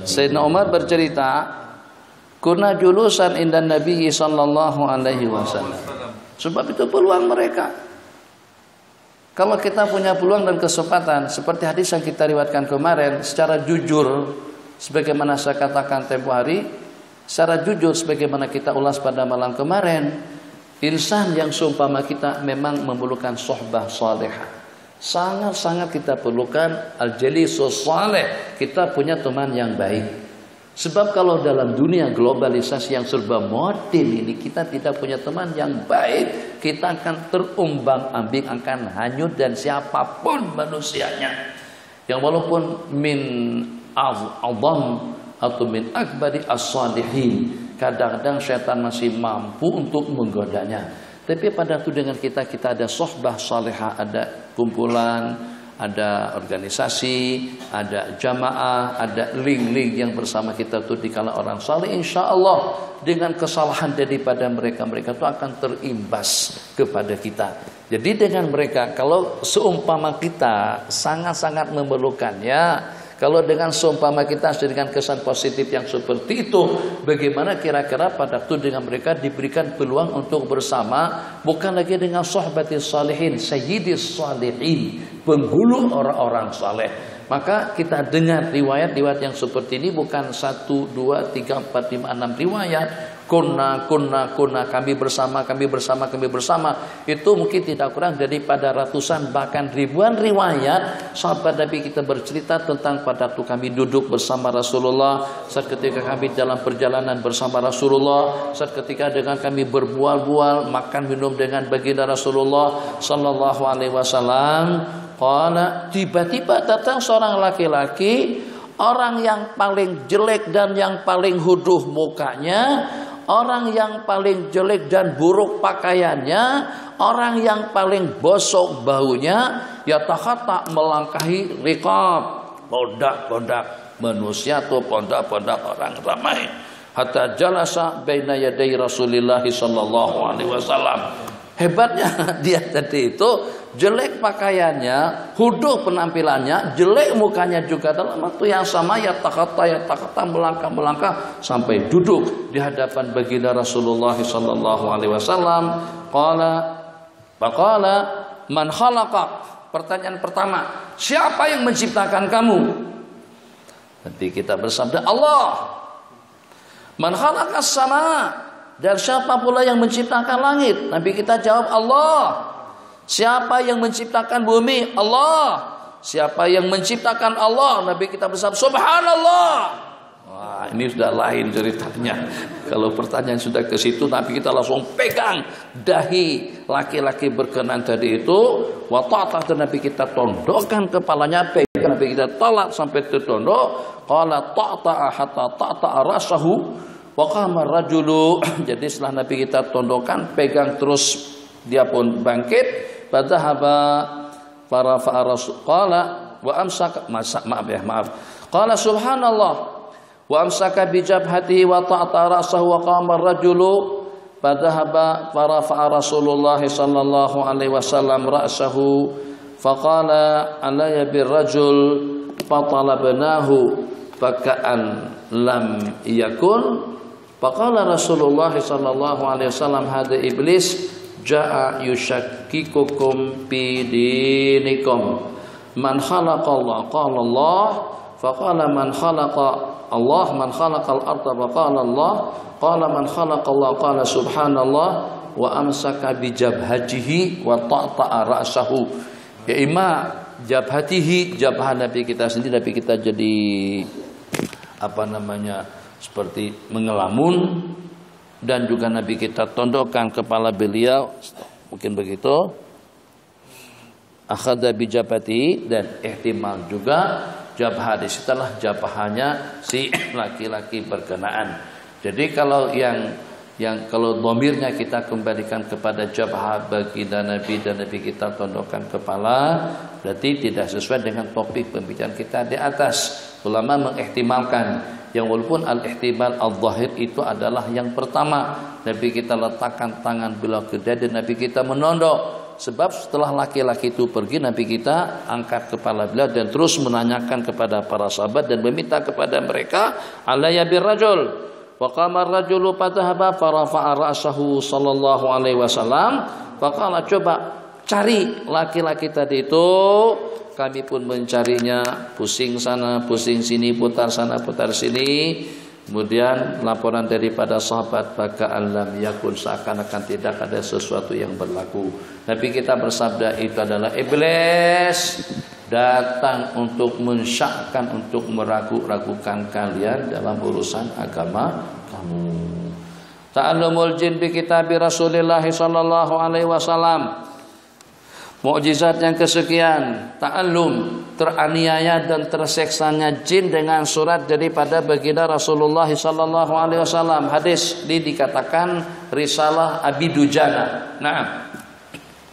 Sayyidina Umar bercerita, kunna julusan indan Nabi sallallahu alaihi wasallam. Sebab itu peluang mereka. Kalau kita punya peluang dan kesempatan, seperti hadis yang kita riwayatkan kemarin, secara jujur, sebagaimana saya katakan tempo hari, secara jujur sebagaimana kita ulas pada malam kemarin, insan yang seumpama kita memang memerlukan sohbah salihah. Sangat-sangat kita perlukan al-jalisus salih. Kita punya teman yang baik. Sebab kalau dalam dunia globalisasi yang serba modern ini, kita tidak punya teman yang baik, kita akan terumbang-ambing, akan hanyut, dan siapapun manusianya yang walaupun min azam atau min akbari as-salihin, kadang-kadang syaitan masih mampu untuk menggodanya. Tapi pada itu dengan kita ada sohbah salihah, ada kumpulan, ada organisasi, ada jamaah, ada link-link yang bersama kita itu dikala orang saleh, insya Allah dengan kesalahan daripada mereka itu akan terimbas kepada kita. Jadi dengan mereka, kalau seumpama kita sangat-sangat memerlukannya, Kalau dengan seumpama kita dengan kesan positif yang seperti itu, bagaimana kira-kira pada waktu dengan mereka diberikan peluang untuk bersama, bukan lagi dengan sahabatis salihin, sayyidis salihin, penghulu orang-orang saleh. Maka kita dengar riwayat-riwayat yang seperti ini bukan 1, 2, 3, 4, 5, 6 riwayat. Kunna, kami bersama. Itu mungkin tidak kurang daripada ratusan bahkan ribuan riwayat sahabat Nabi kita bercerita tentang pada waktu kami duduk bersama Rasulullah, saat ketika kami dalam perjalanan bersama Rasulullah, saat ketika dengan kami berbual-bual, makan minum dengan baginda Rasulullah sallallahu alaihi wasallam. Qala, tiba-tiba datang seorang laki-laki, orang yang paling jelek dan yang paling huduh mukanya, orang yang paling jelek dan buruk pakaiannya, orang yang paling bosok baunya, yatakhata melangkahi riqab, pondak-pondak manusia atau pondak-pondak orang ramai. Hatta jalasa baina yaday Rasulillah sallallahu alaihi wasallam. Hebatnya dia tadi itu jelek pakaiannya, huduh penampilannya, jelek mukanya juga dalam waktu yang sama yatakhata melangkah sampai duduk di hadapan baginda Rasulullah sallallahu alaihi wasallam. Qala man khalaqak? Pertanyaan pertama, siapa yang menciptakan kamu? Nanti kita bersabda Allah. Man khalaqas sama? Dan siapa pula yang menciptakan langit? Nabi kita jawab Allah. Siapa yang menciptakan bumi? Allah. Siapa yang menciptakan Allah? Nabi kita bersabda Subhanallah. Wah, ini sudah lain ceritanya. Kalau pertanyaan sudah ke situ, Nabi kita langsung pegang dahi laki-laki berkenan tadi itu. Wa ta'ata, Nabi kita tondokkan kepalanya, pegang Nabi kita tolak sampai tertondok. Qala ta'ta hatta ta'ta rasahu. Waqama rajulu. Jadi setelah Nabi kita tondokkan, pegang terus, dia pun bangkit. Padahaba para fa'aras qala wa amsaka maaf. Qala subhanallah wa amsaka bi jabhatihi wa ta'ta ra'sahu wa qama rajulu. Padahaba para fa'arasulullah sallallahu alaihi wasallam ra'sahu faqala alayya bir rajul fatalabnahu faka'an lam yakun. Faqala Rasulullah sallallahu alaihi wasallam hada iblis jaa yushakkikukum fi dinikum. Man khalaqallah qala Allah faqala man khalaqa Allah man khalaqal arda faqala Allah qala man khalaqallah qala subhanallah wa amsaka bi jabhatihi wa ta'ta ra'sahu. Ya imma jabhatihi, jabah Nabi kita sendiri, Nabi kita jadi seperti mengelamun, dan juga Nabi kita tondokkan kepala beliau, mungkin begitu. Akhadha bi jabhatihi, dan ihtimal juga jabah, setelah jabahnya si laki-laki berkenaan. Jadi kalau kalau dhamirnya kita kembalikan kepada jabah baginda Nabi dan Nabi kita tondokkan kepala, berarti tidak sesuai dengan topik pembicaraan kita di atas. Ulama mengihtimalkan yang walaupun al-ihtimal al-zahir itu adalah yang pertama, Nabi kita letakkan tangan beliau ke dada, Nabi kita menondok. Sebab setelah laki-laki itu pergi, Nabi kita angkat kepala beliau dan terus menanyakan kepada para sahabat dan meminta kepada mereka, alayya bir rajul. Wa qama ar-rajulu fatahaba farafa'a ra'sahu sallallahu alaihi wasallam. Faqala, coba cari laki-laki tadi itu. Kami pun mencarinya, pusing sana, pusing sini, putar sana, putar sini. Kemudian laporan daripada sahabat, baka'an lam yakun, seakan-akan tidak ada sesuatu yang berlaku. Nabi kita bersabda, itu adalah iblis datang untuk mensyakkan, untuk meragu-ragukan kalian dalam urusan agama kamu. Ta'allumul jin bi kitabi Rasulillah sallallahu alaihi wasallam. Mukjizat yang kesekian, ta'allum, teraniaya dan terseksanya jin dengan surat daripada baginda Rasulullah sallallahu alaihi wasallam. Hadis ini dikatakan risalah Abi Dujana. Naam.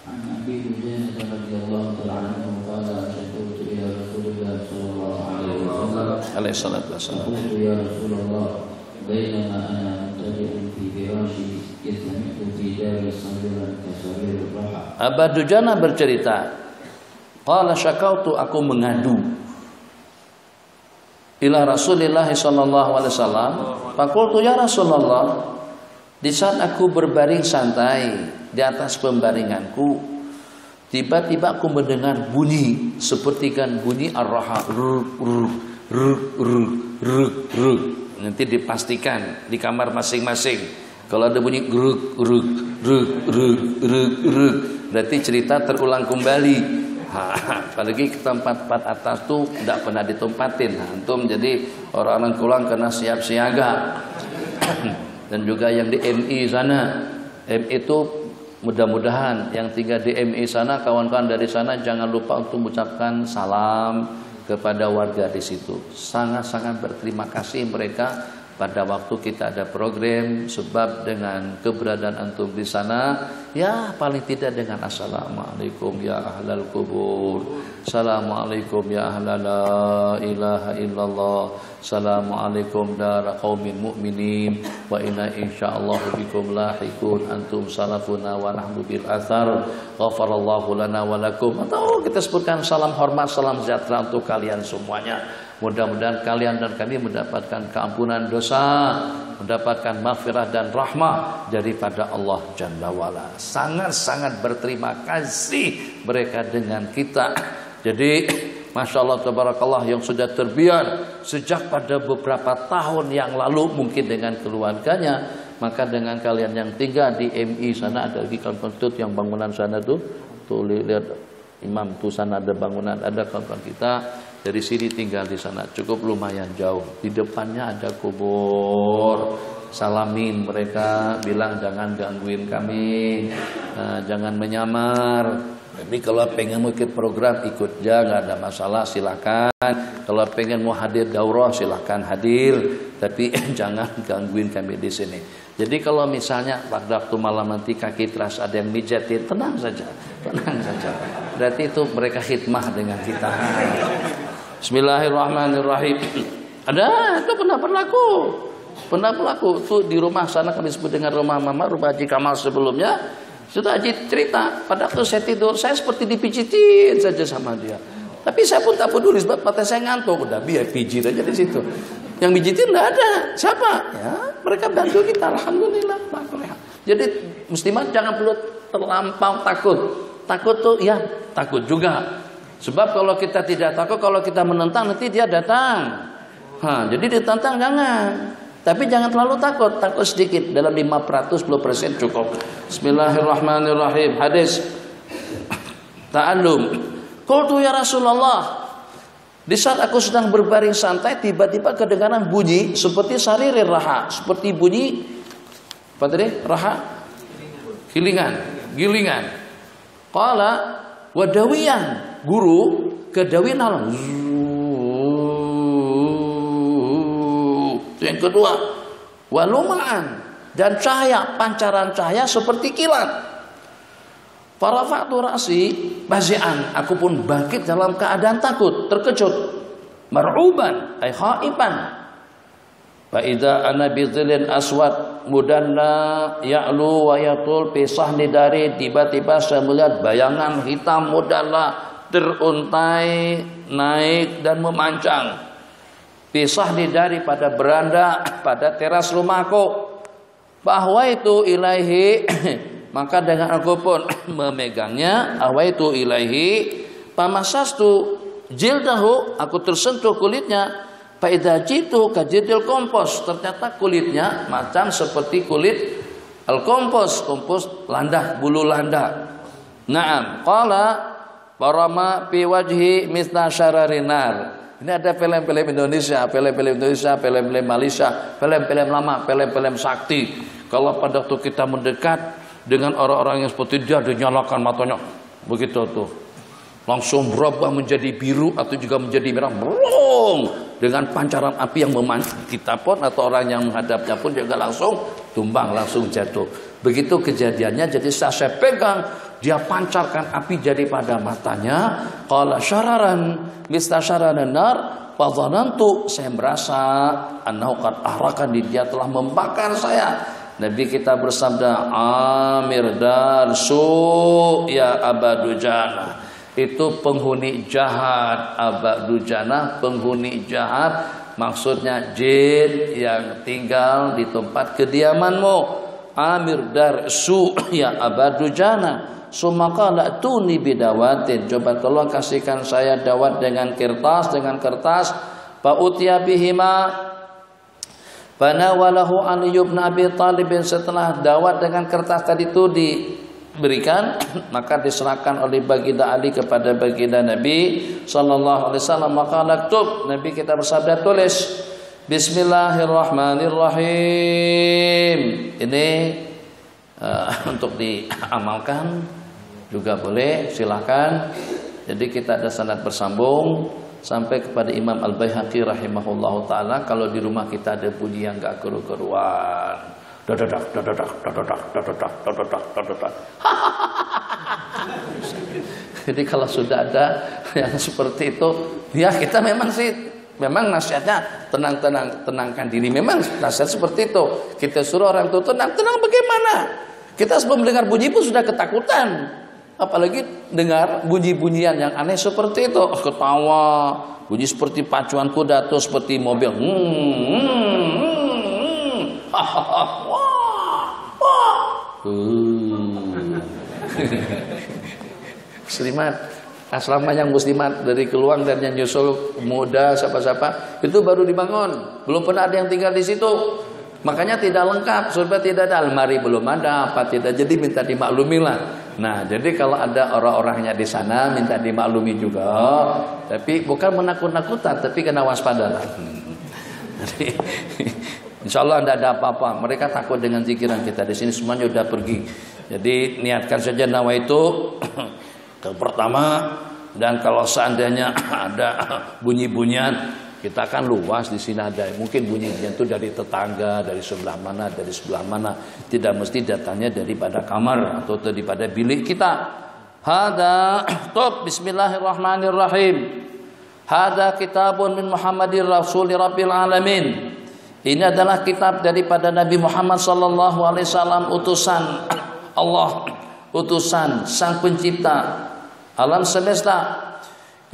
Abi Dujana radhiyallahu ta'ala anhu qala qultu ya Rasulullah sallallahu alaihi wasallam. Ya Rasulullah, bainama ana mutaji'un fi firashi yasmi'u fi dari sabiran kasabir raha. Abu Dujana bercerita, qala syakautu, aku mengadu. ila Rasulillah sallallahu alaihi wasallam, faqultu ya Rasulullah, di saat aku berbaring santai di atas pembaringanku, tiba-tiba aku mendengar bunyi seperti kan bunyi ar-raha, nanti dipastikan di kamar masing-masing. Kalau ada bunyi berarti cerita terulang kembali. Apalagi ke tempat-tempat atas tuh tidak pernah ditempatin. Antum jadi orang-orang pulang kena siap siaga. Dan juga yang di MI sana, MI itu mudah-mudahan yang tinggal di MI sana, kawan-kawan dari sana jangan lupa untuk mengucapkan salam kepada warga di situ. Sangat-sangat berterima kasih mereka pada waktu kita ada program, sebab dengan keberadaan antum di sana, ya paling tidak dengan assalamualaikum ya ahlal kubur, assalamualaikum ya ahlal la ilaha illallah, assalamualaikum dara qaumin mu'minin, wa inna insyaallah bikum lahiqun, antum salafuna wa nahnu bil athar, ghafarallahu lana wa lakum. Atau kita sebutkan salam hormat, salam sejahtera untuk kalian semuanya. Mudah-mudahan kalian dan kami mendapatkan keampunan dosa, mendapatkan maghfirah dan rahmah daripada Allah Jalla wa'ala. Sangat-sangat berterima kasih mereka dengan kita. Jadi Masya Allah tabarakallah yang sudah terbiar sejak pada beberapa tahun yang lalu mungkin dengan keluarganya. Maka dengan kalian yang tinggal di MI sana, ada lagi kawan-kawan yang bangunan sana tuh lihat imam tuh sana ada bangunan, ada kawan-kawan kita dari sini tinggal di sana cukup lumayan jauh. Di depannya ada kubur. Salamin mereka, bilang jangan gangguin kami, jangan menyamar. Tapi kalau pengen mau ikut program ikut aja, nggak ada masalah, silakan. Kalau pengen mau hadir daurah silakan hadir, tapi jangan gangguin kami di sini. Jadi kalau misalnya pada waktu malam nanti kaki terasa ada yang mijatin, tenang saja, tenang saja. Berarti itu mereka khidmah dengan kita. Bismillahirrahmanirrahim. Ada itu pernah berlaku tuh di rumah sana kami sebut dengan rumah mama, rumah Haji Kamal sebelumnya. Sudah Haji cerita, pada waktu saya tidur saya seperti dipijitin saja sama dia. Tapi saya pun tak peduli sebab mata saya ngantuk, udah biar pijit aja di situ. Yang pijitin enggak ada. Siapa? Ya, mereka bantu kita, alhamdulillah. Jadi muslimat jangan perlu terlampau takut. Takut tuh ya, takut juga. Sebab kalau kita tidak takut, kalau kita menentang nanti dia datang. Jadi ditantang jangan. Tapi jangan terlalu takut, takut sedikit. Dalam 5% cukup. Bismillahirrahmanirrahim. Hadis ta'allum. Qultu ya Rasulullah, di saat aku sedang berbaring santai, tiba-tiba kedengaran bunyi seperti saririr raha, seperti bunyi apa tadi? Raha? Gilingan. Qala wadawiyan, guru kedawinan. Yang kedua, walumaan, dan cahaya, pancaran cahaya seperti kilat. Farafa'tu ra'si bazi'an, aku pun bangkit dalam keadaan takut, terkejut. Mar'uban ay khaiban. Fa idza ana bi dhillin aswad mudanna ya'lu wa yatul fi sahni dari, tiba-tiba saya melihat bayangan hitam mudalla teruntai, naik dan memanjang. Pisah dari pada beranda, pada teras rumahku. Bahwa itu ilaihi, maka dengan aku pun memegangnya. Bahwa itu ilaihi, pamasastu jildahu, aku tersentuh kulitnya. Faidajitu kajidil kompos, ternyata kulitnya macam seperti kulit al-kompos, kompos landah, bulu landah. Naam, qala barama fi wajhi mithla syararinar. Ini ada film-film Indonesia, film-film Malaysia, film-film lama, film-film sakti. Kalau pada waktu kita mendekat dengan orang-orang yang seperti dia, dinyalakan matanya, begitu tuh, langsung berubah menjadi biru atau juga menjadi merah, dengan pancaran api yang memancar. Kita pun atau orang yang menghadapnya pun juga langsung tumbang, langsung jatuh. Begitu kejadiannya, jadi saya pegang, dia pancarkan api daripada matanya. Qala syararan misla syaranan nar, fadhanantu, saya merasa annahu qad ahrakan, dia telah membakar saya. Nabi kita bersabda, Amir dan su ya Aba Dujana, itu penghuni jahat. Aba Dujana penghuni jahat, maksudnya jin yang tinggal di tempat kediamanmu. Amir dar su ya Aba Dujana. Sumakala tuni bidawatin. Coba tolong kasihkan saya dawat dengan kertas. Fa'utiya bihima. Fanawalahu Ali bin Abi Thalib. Setelah dawat dengan kertas tadi itu diberikan, maka diserahkan oleh Baginda Ali kepada Baginda Nabi sallallahu alaihi wasallam. Maka laktub, Nabi kita bersabda, tulis Bismillahirrahmanirrahim. Ini untuk diamalkan juga boleh, silakan. Jadi kita ada sanad bersambung sampai kepada Imam Al-Baihaqi rahimahullahu taala. Kalau di rumah kita ada bunyi yang enggak keru-keruan, dadadak. Jadi kalau sudah ada yang seperti itu, ya kita memang nasihatnya tenangkan diri. Memang nasihat seperti itu. Kita suruh orang itu tenang bagaimana? Kita sebelum mendengar bunyi pun sudah ketakutan. Apalagi dengar bunyi-bunyian yang aneh seperti itu, ketawa, bunyi seperti pacuan kuda atau seperti mobil. Muslimat, asramanya muslimat dari Keluang dan yang nyusul muda siapa-siapa itu baru dibangun, belum pernah ada yang tinggal di situ. Makanya tidak lengkap, sebab tidak ada almari, belum ada apa tidak, jadi minta dimaklumi lah. Nah, jadi kalau ada orang-orangnya di sana minta dimaklumi juga, tapi bukan menakut-nakutan, tapi kena waspada lah. Jadi, insya Allah tidak ada apa-apa. Mereka takut dengan zikiran kita. Di sini semuanya sudah pergi. Jadi niatkan saja nawa itu ke pertama. Dan kalau seandainya ada bunyi-bunyian, kita kan luas di sini ada. Mungkin bunyinya itu dari tetangga, dari sebelah mana, Tidak mesti datangnya daripada kamar atau daripada bilik kita. Hada top bismillahirrahmanirrahim. Hada kitabun min Muhammadir Rasul Rabbil Alamin. Ini adalah kitab daripada Nabi Muhammad sallallahu alaihi wasallam, utusan Allah, utusan Sang Pencipta alam semesta.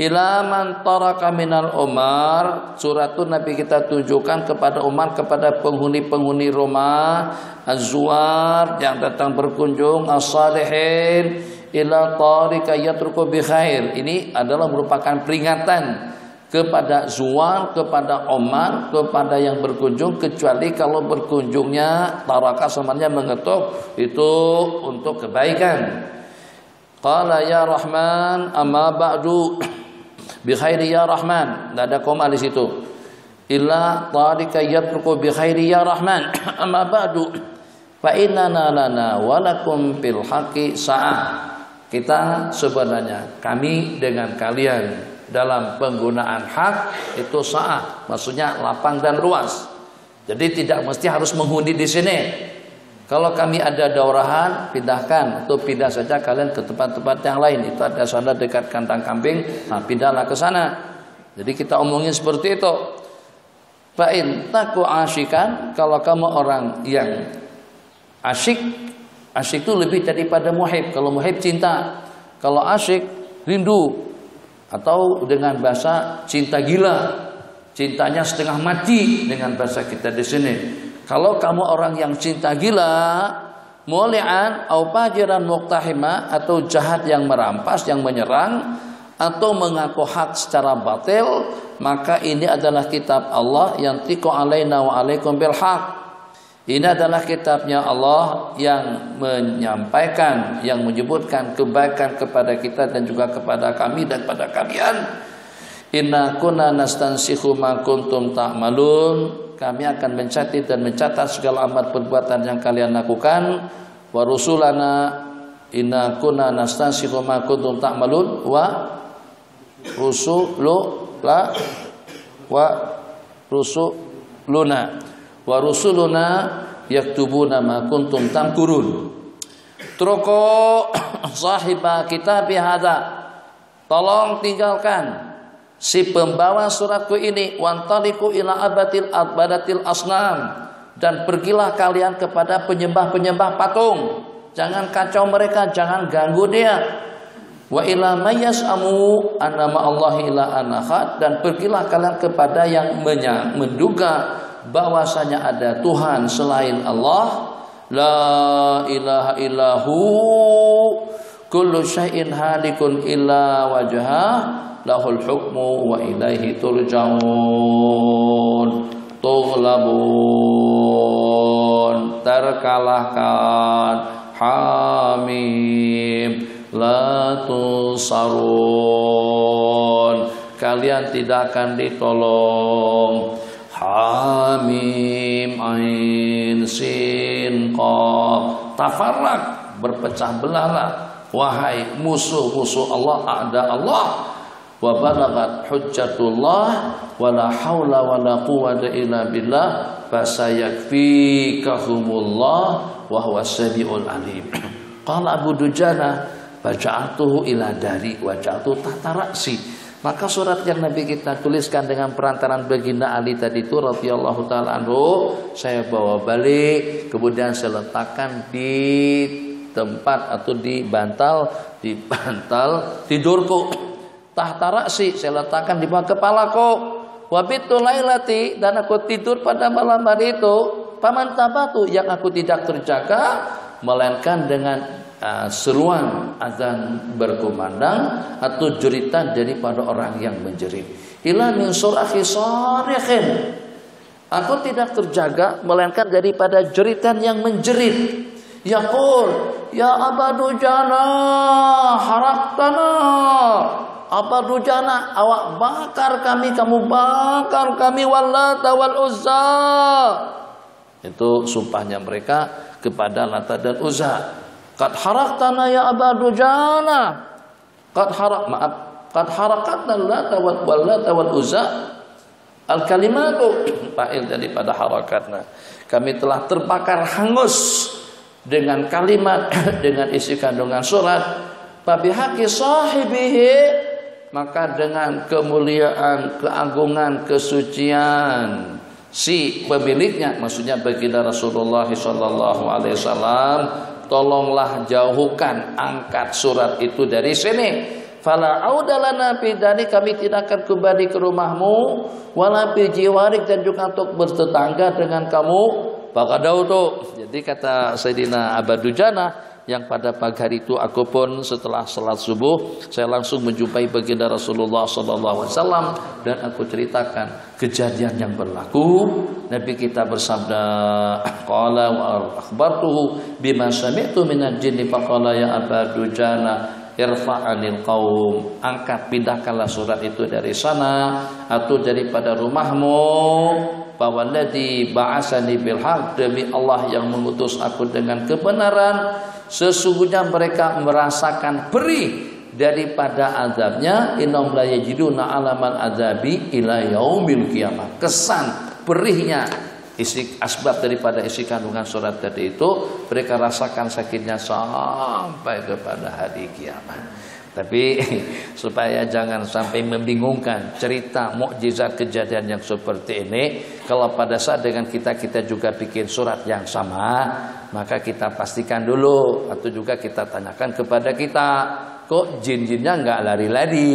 Ila man taraka minal Umar, suratun Nabi kita tunjukkan kepada Umar, kepada penghuni-penghuni rumah, az-zuwar yang datang berkunjung, as-salihin ila tarika yatruku bi khair. Ini adalah merupakan peringatan kepada zuwar, kepada Umar, kepada yang berkunjung, kecuali kalau berkunjungnya taraka sebenarnya mengetuk, itu untuk kebaikan. Qala ya Rahman amma ba'du bi khairi ya Rahman, tidak ada koma di situ. Illa tarika yatruku bi khairi ya Rahman amma ba'du fa innana lana wa lakum fil haqqi sa'ah. Kita sebenarnya, kami dengan kalian dalam penggunaan hak itu sa'ah, maksudnya lapang dan luas. Jadi tidak mesti harus menghuni di sini. Kalau kami ada daurahan, pindahkan atau pindah saja kalian ke tempat-tempat yang lain. Itu ada sana dekat kandang kambing, nah pindahlah ke sana. Jadi kita omongin seperti itu. Fa'in taku asyikan, kalau kamu orang yang asyik itu lebih daripada muhib. Kalau muhib cinta, kalau asyik rindu, atau dengan bahasa cinta gila, cintanya setengah mati dengan bahasa kita di sini. Kalau kamu orang yang cinta gila, muli'an au fajiran muqtahima, atau jahat yang merampas, yang menyerang, atau mengaku hak secara batil, maka ini adalah kitab Allah yang tiqu alaina wa alaikum bil haq. Ini adalah kitabnya Allah yang menyampaikan, yang menyebutkan kebaikan kepada kita dan juga kepada kami dan pada kalian. Inna kunna nastansikhu ma kuntum ta'malun. Kami akan mencatat dan mencatat segala amal perbuatan yang kalian lakukan. Wa rusulana inna kunna nastansikhu ma kuntum ta'malun wa rusuluna yaktubuna ma kuntum tamkurun. Troko sahiba kitabi hadza, tolong tinggalkan si pembawa suratku ini, wantaliku ila abadatil asnam, dan pergilah kalian kepada penyembah-penyembah patung. Jangan kacau mereka, jangan ganggu dia. Wa ila mayyasamu annama Allah ila anahad, dan pergilah kalian kepada yang menduga bahwasanya ada Tuhan selain Allah. La ilaha illahu kullu syai'in halikun illa wajhah lahul hukmu wa ilaihi turja'un. Tughlabun, terkalahkan. Hamim, la tusarun, kalian tidak akan ditolong. Hamim, ain, sin, qaf. Tafarrak, berpecah belahlah wahai musuh-musuh Allah, a'da Allah. Wa balagat hujjatullah wala haula wala quwwata illa billah fasayakfikahumullah wa huwas samiul alim. Qala Abu Dujana baca'atuhu ila dari wa ja'atu tatarasi. Maka surat yang Nabi kita tuliskan dengan perantaran baginda Ali tadi itu radhiyallahu taala anhu, saya bawa balik, kemudian saya letakkan di tempat atau di bantal tidurku. Tahtaraksi, saya letakkan di bawah kepalaku. Wabitu lailati, dan aku tidur pada malam hari itu. Paman tabatu, yang aku tidak terjaga, melainkan dengan seruan azan berkumandang atau jeritan daripada orang yang menjerit. Ila min surahi sarikhin, aku tidak terjaga melainkan daripada jeritan yang menjerit. Yaqul ya Aba Dujana haraktana. Aba Dujana, awak bakar kami, kamu bakar kami, Wallata wal Uzza. Itu sumpahnya mereka kepada Lata dan Uzza. Qad haraktana ya Aba Dujana. Qad harakatna Lata wal Uzza. Al-kalimatu fa'il daripada harakatna. Kami telah terbakar hangus dengan kalimat dengan isi kandungan surat. Fabihaqi sahibihi, maka dengan kemuliaan, keagungan, kesucian si pemiliknya, maksudnya baginda Rasulullah sallallahu alaihi wasallam, tolonglah jauhkan, angkat surat itu dari sini. Fala audalana bidani, kami tidak akan kembali ke rumahmu, wala bi jiwarik, dan juga untuk bertetangga dengan kamu. Bakadautu. Jadi kata Sayyidina Abu Dujana, yang pada pagi hari itu aku pun setelah salat subuh saya langsung menjumpai baginda Rasulullah sallallahu alaihi wasallam dan aku ceritakan kejadian yang berlaku. Nabi kita bersabda, qala wa akhbartuhu bima sami'tu minal jinni faqala ya Aba Dujana irfa'anil qaum, angkat, pindahkanlah surat itu dari sana atau daripada rumahmu. Bawalladzi ba'asani bil haq, demi Allah yang mengutus aku dengan kebenaran, sesungguhnya mereka merasakan perih daripada azabnya. Innahum la yajiduna alaman azabi ila yaumil qiyamah. Kesan perihnya isi asbab daripada isi kandungan surat tadi itu, mereka rasakan sakitnya sampai kepada hari kiamat. Tapi supaya jangan sampai membingungkan cerita mukjizat kejadian yang seperti ini, kalau pada saat dengan kita juga bikin surat yang sama, maka kita pastikan dulu atau juga kita tanyakan kepada kita, kok jin-jinnya nggak lari-lari?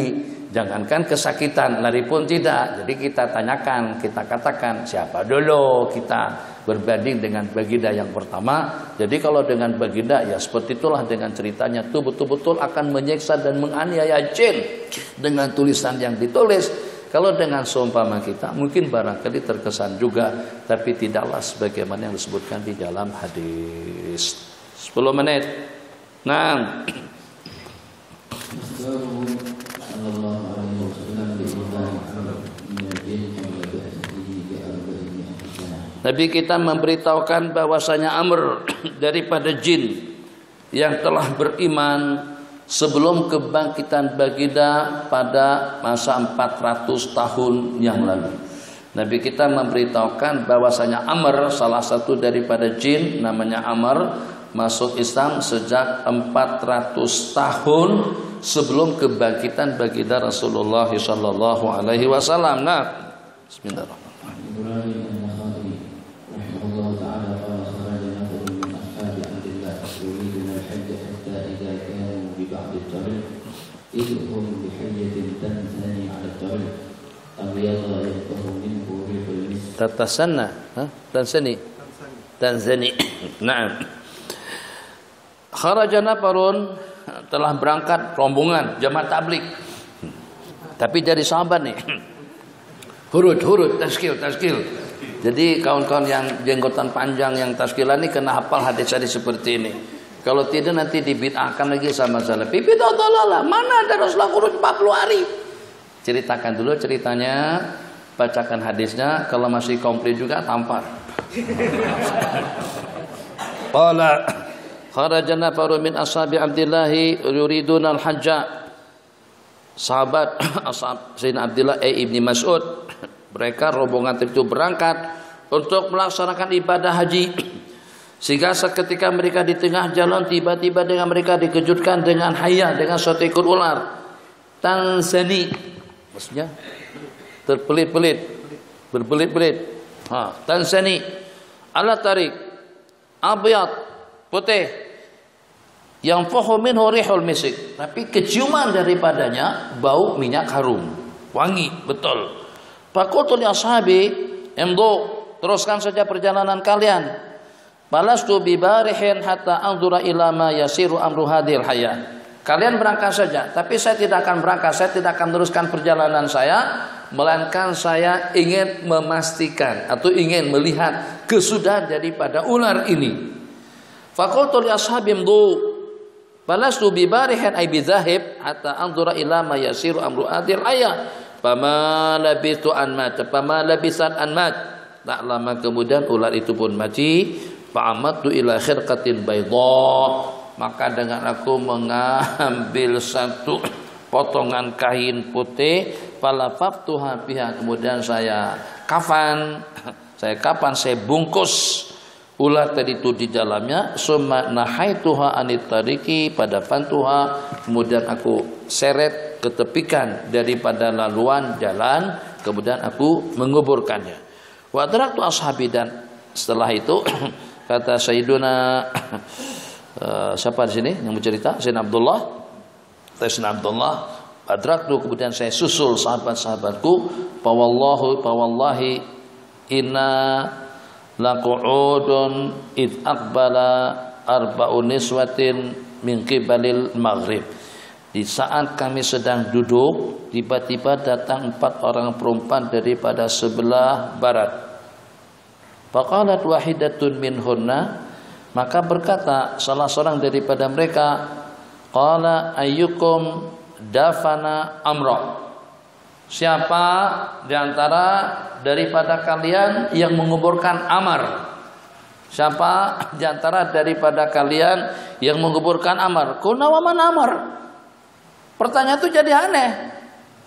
Jangankan kesakitan, lari pun tidak. Jadi kita tanyakan, kita katakan siapa dulu kita berbanding dengan baginda yang pertama. Jadi kalau dengan baginda ya seperti itulah dengan ceritanya itu betul-betul akan menyiksa dan menganiaya jin dengan tulisan yang ditulis. Kalau dengan seumpama kita mungkin barangkali terkesan juga, tapi tidaklah sebagaimana yang disebutkan di dalam hadis. 10 menit. Nah, Nabi kita memberitahukan bahwasanya Amr daripada jin yang telah beriman sebelum kebangkitan baginda pada masa 400 tahun yang lalu. Nabi kita memberitahukan bahwasanya Amr, salah satu daripada jin namanya Amr, masuk Islam sejak 400 tahun sebelum kebangkitan baginda Rasulullah sallallahu alaihi wasallam. Nah, bismillahirrahmanirrahim. idhum bihayatin tanzani ala tariq abyadha yaftahu minhu rihul misk Tatasanna, Tanzani. Naam. Kharaja nafarun, telah berangkat rombongan jamaah tabligh. Tapi dari sahabat nih. Hurut, taskil. Jadi kawan-kawan yang jenggotan panjang yang taskilan ini kena hafal hadis-hadis seperti ini. Kalau tidak nanti dibid'ahkan lagi sama salafi. Bid'ah dalalah. Mana ada Rasulullah khurut 40 hari? Ceritakan dulu ceritanya, bacakan hadisnya, kalau masih komplit juga tampar. Qala kharaja nafarun min ashabi Abdullah yuriduna al-hajja. Sahabat ashab Sayyidina Abdullah ibni Mas'ud, mereka rombongan itu berangkat untuk melaksanakan ibadah haji. Sehingga ketika mereka di tengah jalan, tiba-tiba dengan mereka dikejutkan dengan hayya, dengan suatu ekor ular. Tanzani, maksudnya berbelit-belit. Tanzani ala tarik abyad, putih, yang fahumin rihul misik, tapi keciuman daripadanya bau minyak harum, wangi betul. Faqultu li ashabi imdu, teruskan saja perjalanan kalian. Balastu bibarihin hatta anzura ila ma yasiru amru hadhil hayat. Kalian berangkat saja, tapi saya tidak akan berangkat, saya tidak akan teruskan perjalanan saya, melainkan saya ingin memastikan atau ingin melihat kesudahan daripada ular ini. Faqultu li ashabi imdu, balastu bibarihin ay bidzahib hatta anzura ila ma yasiru amru hadhil hayat. Fama labistu an mat, fama labisan an mat. Tak lama kemudian ular itu pun mati. Fa'amadtu ila khirqatin bayda, maka dengan aku mengambil satu potongan kain putih, falafaftuha biha, kemudian saya bungkus ular tadi itu di dalamnya, summa nahaituha anit tariqi pada fantuha, kemudian aku seret ketepikan daripada laluan jalan, kemudian aku menguburkannya. Wa adraktu ashabi, dan setelah itu kata Sayyiduna siapa di sini yang bercerita? Sayyidina Abdullah. Adraktu, kemudian saya susul sahabat-sahabatku. Fawallahi inna laqu'udun id aqbala arba'un niswatin min qibalil maghrib. Di saat kami sedang duduk, tiba-tiba datang 4 orang perempuan daripada sebelah barat. Faqalat wahidatun minhunna, maka berkata salah seorang daripada mereka, qala ayyukum dafana amra, siapa di antara daripada kalian yang menguburkan Amar? Siapa di antara daripada kalian yang menguburkan Amar? Qulna wa man Amar? Pertanyaan itu jadi aneh.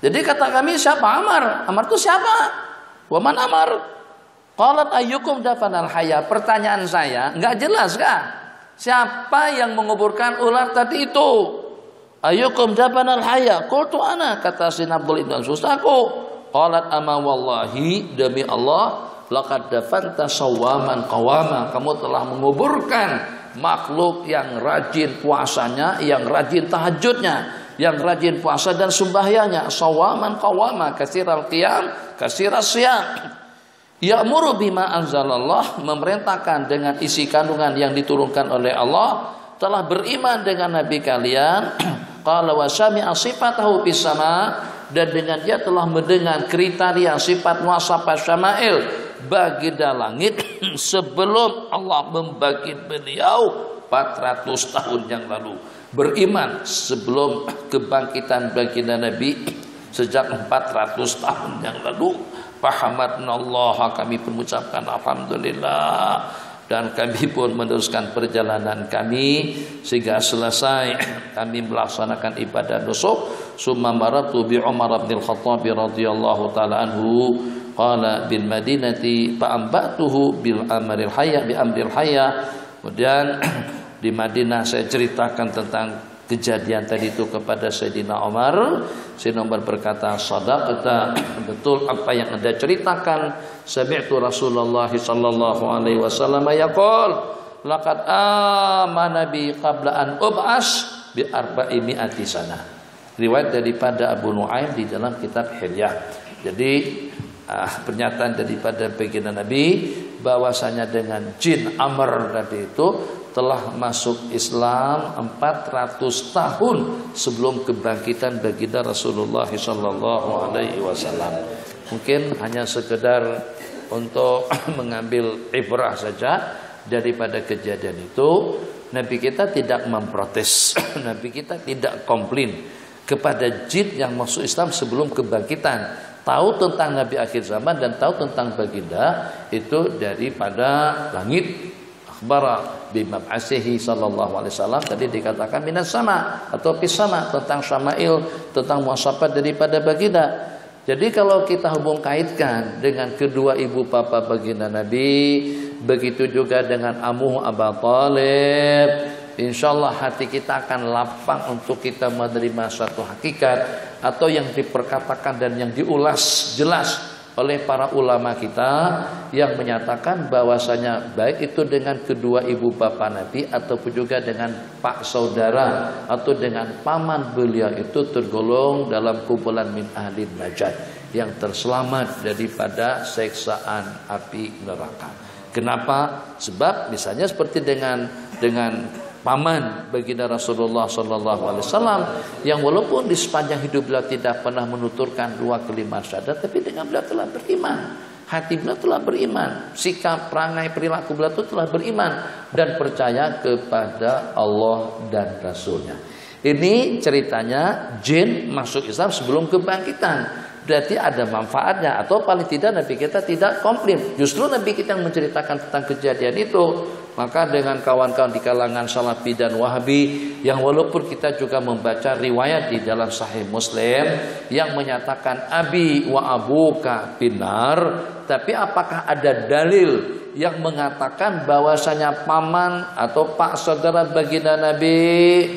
Jadi kata kami, siapa Amar? Amar itu siapa? Wa man Amar? Qalat ayyukum dafanal hayya. Pertanyaan saya enggak jelas kah? Siapa yang menguburkan ular tadi itu? Ayyukum dafanal hayya. Qultu ana, kata Sayyidina Abdul ibn Mas'ud, aku. Qalat ama wallahi, demi Allah, laqad dafanta sawwaman qawama, kamu telah menguburkan makhluk yang rajin puasanya, yang rajin tahajudnya, yang rajin puasa dan sembahyangnya. Sawwaman qawama, katsiral qiyam, katsiras siyam. Ya'muru bima anzalallah, memerintahkan dengan isi kandungan yang diturunkan oleh Allah, telah beriman dengan nabi kalian. Qala wa sami'a sifatahu bis sama, dan dengan dia telah mendengar kriteria sifat wasafat syama'il baginda langit sebelum Allah membagi beliau 400 tahun yang lalu. Beriman sebelum kebangkitan baginda Nabi sejak 400 tahun yang lalu. Fahamadnallah, kami mengucapkan alhamdulillah, dan kami pun meneruskan perjalanan kami sehingga selesai kami melaksanakan ibadah nusuk. Summa maratu bi Umar bin Al-Khattab radhiyallahu taala anhu qala bil Madinati fa ambatuhu bil amril hayya bi amril hayya. Kemudian di Madinah saya ceritakan tentang kejadian tadi itu kepada Sayyidina Umar. Sayyidina Umar berkata, sadaqata, betul apa yang Anda ceritakan. Sami'tu Rasulullah sallallahu alaihi wasallam yaqul, laqad amana bi qabla an ub'as bi 400 sana. Riwayat daripada Abu Nuaim di dalam kitab Hilyah. Jadi pernyataan daripada baginda Nabi bahwasanya dengan jin Amr tadi itu telah masuk Islam 400 tahun sebelum kebangkitan baginda Rasulullah sallallahu alaihi wasallam. Mungkin hanya sekedar untuk mengambil ibrah saja daripada kejadian itu. Nabi kita tidak memprotes, Nabi kita tidak komplain kepada jin yang masuk Islam sebelum kebangkitan. Tahu tentang Nabi akhir zaman dan tahu tentang baginda itu daripada langit. Akhbara bimab'asihi sallallahu alaihi wasallam, tadi dikatakan minas sama atau pisama, tentang syama'il, tentang muasafat daripada baginda. Jadi kalau kita hubung kaitkan dengan kedua ibu bapa baginda Nabi, begitu juga dengan amuh Abu Thalib, insyaallah hati kita akan lapang untuk kita menerima suatu hakikat atau yang diperkatakan dan yang diulas jelas oleh para ulama kita yang menyatakan bahwasanya baik itu dengan kedua ibu bapa Nabi ataupun juga dengan pak saudara atau dengan paman beliau itu tergolong dalam kumpulan min ahli najat yang terselamat daripada siksaan api neraka. Kenapa? Sebab misalnya seperti dengan paman baginda Rasulullah sallallahu alaihi wasallam yang walaupun di sepanjang hidup beliau tidak pernah menuturkan dua kalimat syahadat, tapi dengan beliau telah beriman. Hati beliau telah beriman, sikap, perangai, perilaku beliau itu telah beriman dan percaya kepada Allah dan Rasulnya. Ini ceritanya jin masuk Islam sebelum kebangkitan. Berarti ada manfaatnya, atau paling tidak Nabi kita tidak komplain. Justru Nabi kita yang menceritakan tentang kejadian itu. Maka dengan kawan-kawan di kalangan Salafi dan Wahabi yang walaupun kita juga membaca riwayat di dalam Sahih Muslim yang menyatakan abi wa abuka binar, tapi apakah ada dalil yang mengatakan bahwasanya paman atau pak saudara baginda Nabi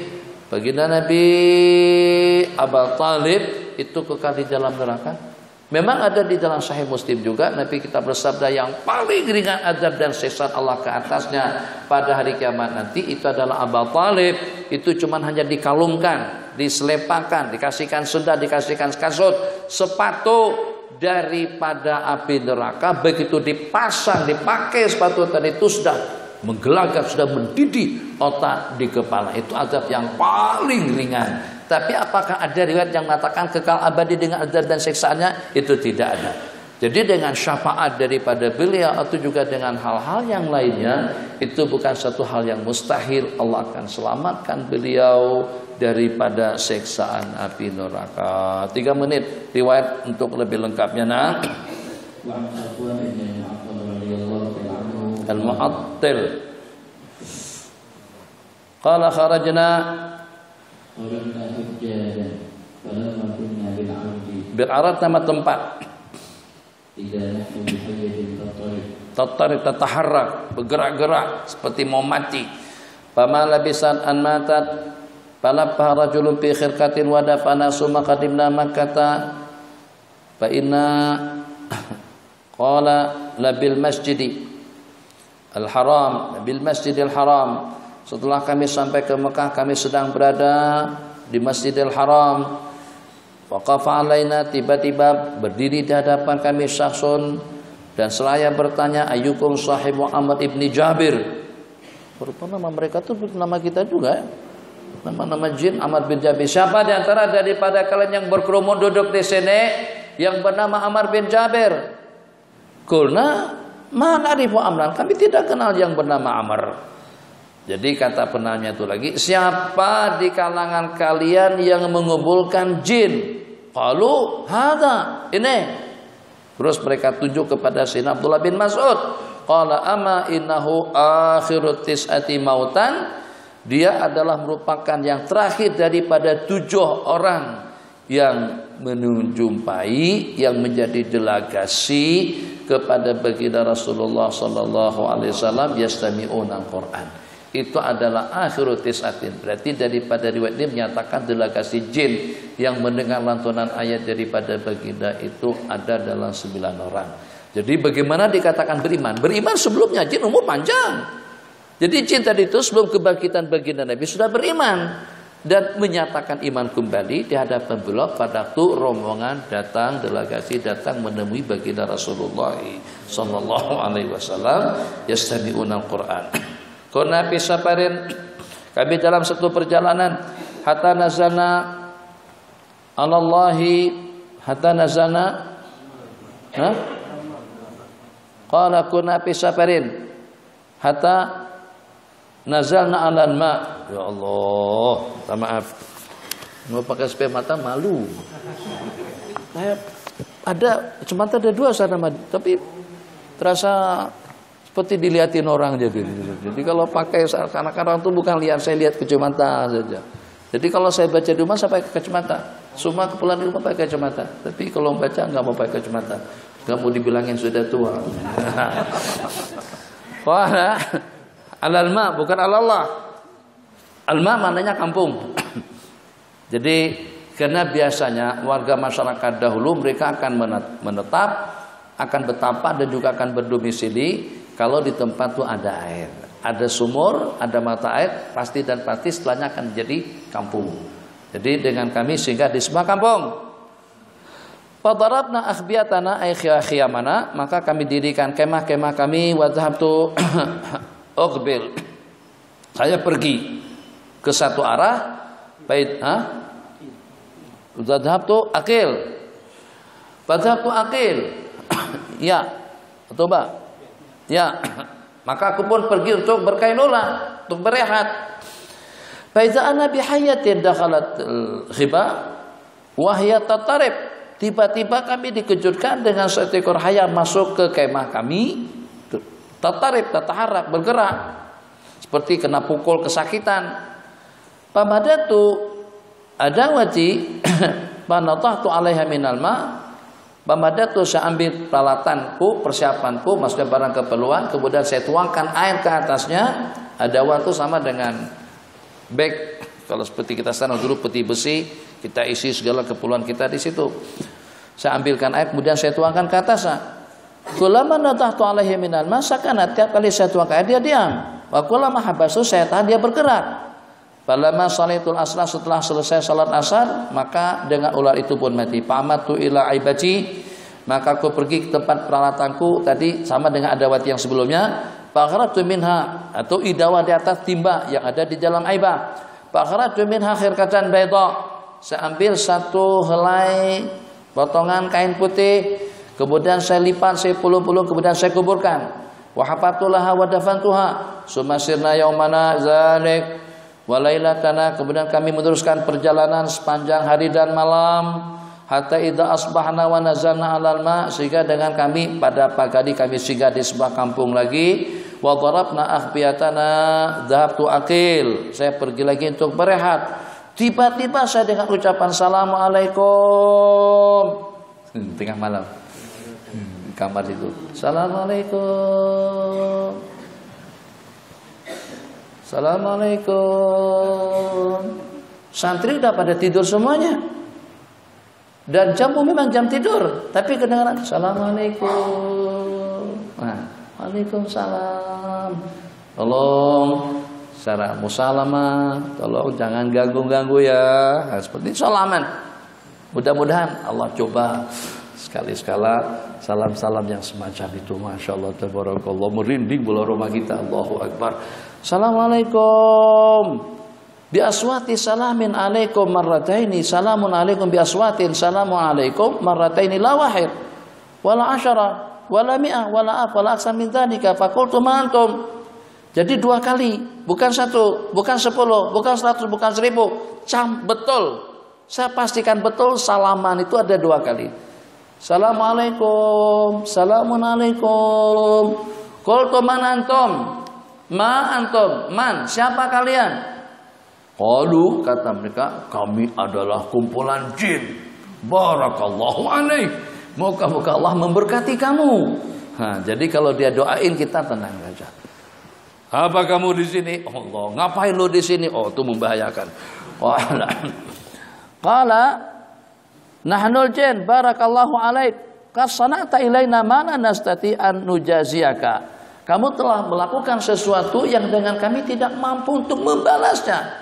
Abu Thalib itu kekal di dalam neraka? Memang ada di dalam Sahih Muslim juga Nabi kita bersabda yang paling ringan azab dan siksa Allah ke atasnya pada hari kiamat nanti itu adalah Abu Thalib. Itu cuma hanya dikalungkan, diselepakan, dikasihkan sendal, dikasihkan kasut, sepatu daripada api neraka. Begitu dipasang, dipakai sepatu tadi itu sudah menggelagar, sudah mendidih otak di kepala. Itu azab yang paling ringan. Tapi apakah ada riwayat yang mengatakan kekal abadi dengan azab dan siksaannya? Itu tidak ada. Jadi dengan syafaat daripada beliau atau juga dengan hal-hal yang lainnya, itu bukan satu hal yang mustahil. Allah akan selamatkan beliau daripada siksaan api neraka. 3 menit riwayat untuk lebih lengkapnya. Nah, Al-Mu'attil qala kharajna Bil-Arad nama tempat. Tattarik tataharrak, bergerak-gerak seperti mau mati. Fama labisan an matat falabha rajulun fi khirqatin wa dafana summa qadimna makkata fa inna qala labil masjidi al-haram, bil masjidil haram. Setelah kami sampai ke Mekah, kami sedang berada di Masjidil Haram. Waqafa alaina, tiba-tiba berdiri di hadapan kami syakhsun dan seraya bertanya, ayyukum sahib Muhammad ibni Jabir. Rupanya nama mereka itu nama kita juga. Nama-nama jin Amr bin Jabir. Siapa di antara daripada kalian yang berkerumun duduk di sini yang bernama Amr bin Jabir? Qulna ma na'rifu Amran. Kami tidak kenal yang bernama Amr. Jadi kata penanya itu lagi, siapa di kalangan kalian yang mengumpulkan jin? Qalu hadza, ini. Terus mereka tunjuk kepada Sayyidina Abdullah bin Mas'ud. Qala ama innahu akhirut tis'ati mautan. Dia adalah merupakan yang terakhir daripada 7 orang yang menjumpai, yang menjadi delegasi kepada baginda Rasulullah sallallahu alaihi wasallam yastami'una al-Qur'an. Itu adalah akhirut tis'atin. Berarti daripada riwayat ini menyatakan delegasi jin yang mendengar lantunan ayat daripada baginda itu ada dalam 9 orang. Jadi bagaimana dikatakan beriman? Beriman sebelumnya jin umur panjang. Jadi jin tadi itu sebelum kebangkitan baginda Nabi sudah beriman. dan menyatakan iman kembali di hadapan beliau pada waktu rombongan datang, delegasi datang menemui baginda Rasulullah sallallahu alaihi wasallam yastami'unal Quran. Kuna fi safarin, kami dalam satu perjalanan, hatta nazana alallahi, hatta nazana, qala kuna fi safarin hatta nazalna 'alal ma. Ya Allah, minta maaf. Mau pakai spray mata malu. Saya ada kacamata ada dua sana, tapi terasa seperti dilihatin orang jadi. Jadi kalau pakai kadang-kadang itu bukan lihat, saya lihat kacamata saja. Jadi kalau saya baca di rumah saya pakai kacamata. Semua kepulan di rumah pakai kacamata. Tapi kalau baca nggak mau pakai kacamata. Nggak mau dibilangin sudah tua. Wah, al-ma bukan Allah. Al-ma maknanya kampung. Jadi karena biasanya warga masyarakat dahulu mereka akan menetap, akan bertapa dan juga akan berdomisili kalau di tempat itu ada air, ada sumur, ada mata air, pasti dan pasti setelahnya akan menjadi kampung. Jadi dengan kami singgah di semua kampung. Fadarabna akhbiyatana ay khiyamana, maka kami dirikan kemah-kemah kami, wa dhahabtu uqbil. Saya pergi ke satu arah, bait dhahabtu aqil. Dhahabtu aqil. Ya, coba. Ya. Maka aku pun pergi untuk berkailulah, untuk berehat. Fa idza ana bihayatin dakhalat al-ghiba wa hiya tatarib. Tiba-tiba kami dikejutkan dengan seekor hayam masuk ke kemah kami. Tatarib, tataharrak, bergerak. Seperti kena pukul, kesakitan. Pamadatu adawati panatahtu alaiha minal ma. Pamadatu saya ambil peralatanku, persiapanku, maksudnya barang keperluan, kemudian saya tuangkan air ke atasnya. Adawat itu sama dengan bag. Kalau seperti kita sekarang dulu peti besi, kita isi segala keperluan kita di situ. Saya ambilkan air, kemudian saya tuangkan ke atasnya. Kullama natahtu alaihi minal ma, sakana, tiap kali saya tuangkan air dia diam. Wa kullama habasu, saya tahan dia bergerak. Falamma shalatul asr, setelah selesai salat asar, maka dengan ular itu pun mati. Pamatu ila aibati, maka aku pergi ke tempat peralatanku tadi sama dengan adawat yang sebelumnya. Fakharatu minha, atau idawah di atas timba yang ada di dalam aibah. Fakharatu minha khirqatan bayda, saya ambil satu helai potongan kain putih, kemudian saya lipat, saya pulung-pulung, kemudian saya kuburkan. Wa hafatullaha wa dafantuha, summa sirna yaumana zalik walailatana, kemudian kami meneruskan perjalanan sepanjang hari dan malam hatta idza asbahna wa nazalna 'alal ma, sehingga dengan kami pada pagi hari kami singgah di sebuah kampung lagi. Wa darabna akhbiyatana dhahabtu aqil, saya pergi lagi untuk berehat. Tiba-tiba saya dengan ucapan assalamualaikum tengah malam kamar itu, assalamualaikum, assalamualaikum. Santri udah pada tidur semuanya. Dan jammu memang jam tidur, tapi kedengaran assalamualaikum. Waalaikumsalam. Tolong secara musalamah, tolong jangan ganggu-ganggu ya. Seperti salaman. Mudah-mudahan Allah coba sekali-sekala salam-salam yang semacam itu. Masya Allah, tabarakallah, merinding bola rumah kita. Allahu Akbar. Assalamualaikum bi aswati salamin alaikum marrataini, salamun alaikum bi aswatin salamu alaikum marrataini, la wahid wala asyara wala mi'ah wala af wala aksar min dzalika. Faqultu ma antum, jadi dua kali, bukan satu, bukan 10, bukan 100, bukan 1000. Betul, saya pastikan betul salaman itu ada dua kali. Assalamualaikum, salamun alaikum. Qultu man antum, ma antum, man, siapa kalian? Qalu, kata mereka, kami adalah kumpulan jin. Barakallahu alaik, moga-moga Allah memberkati kamu. Jadi kalau dia doain kita tenang saja. Apa kamu di sini? Allah, ngapain lo di sini? Oh, itu membahayakan. Qala nahnul jin, barakallahu alaik, qasana'ta ilaina ma la nastati an nujaziyaka. Kamu telah melakukan sesuatu yang dengan kami tidak mampu untuk membalasnya.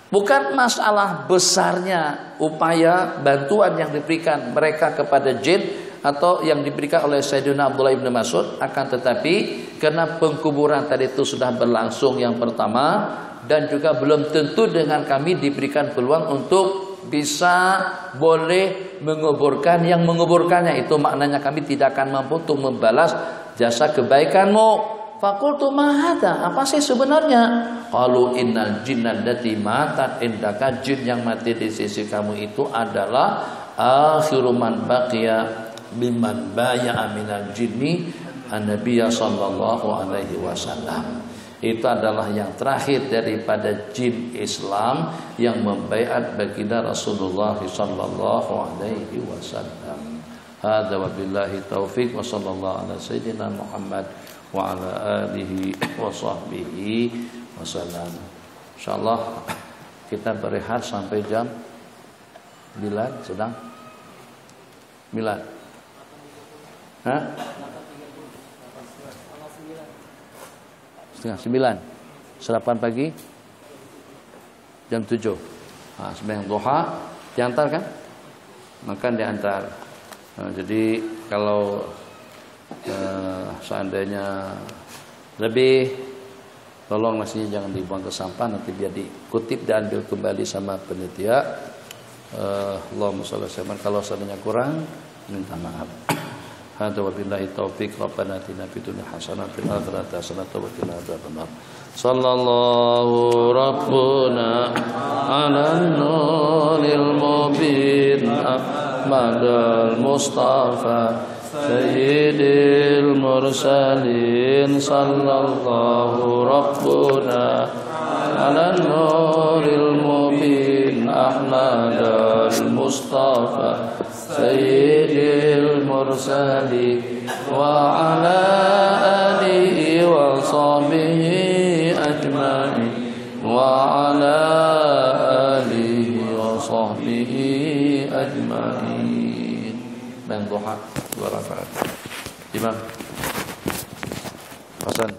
Bukan masalah besarnya upaya bantuan yang diberikan mereka kepada jin atau yang diberikan oleh Sayyidina Abdullah bin Mas'ud, akan tetapi karena pengkuburan tadi itu sudah berlangsung yang pertama, dan juga belum tentu dengan kami diberikan peluang untuk bisa boleh menguburkan yang menguburkannya. Itu maknanya kami tidak akan mampu untuk membalas jasa kebaikanmu. Fakultu mahada, apa sih sebenarnya? Qalu innal jinnal lati matat indaka, jin yang mati di sisi kamu itu adalah akhiru man baqiya mimman baya'a minal jinni an-nabiyya sallallahu alaihi wasallam. Itu adalah yang terakhir daripada jin Islam yang membaiat baginda Rasulullah sallallahu alaihi wasallam. Hadza wabillahi taufik wa sallallahu ala sayyidina Muhammad wa ala alihi wa sahbihi wasallam. Insyaallah kita berehat sampai jam 9 sedang Milad. Hah? Setengah 9. Sarapan pagi jam 7. Nah, sembahyang duha diantar kan? Makan diantar. Nah, jadi kalau seandainya lebih, tolong nasinya jangan dibuang ke sampah, nanti biar dikutip dan ambil kembali sama penitia. Allahumma shalli alaihi wasallam. Kalau seandainya kurang, minta maaf. Hadza wabillahi taufik. Rabbana atina fid dunya hasanah fil akhirati hasanah wa qina adzabannar. Sallallahu rabbuna 'alan nuril mubin Ahmadal Mustafa Sayyidil mursalin. Sallallahu rabbuna 'alan nuril mubin Ahmadal Mustafa Sayyidil mursalin wa ala alihi wa sahbihi ajma'in wa ala alihi wa sahbihi ajma'in. Dan duha 2 rakaat. Imam Hasan.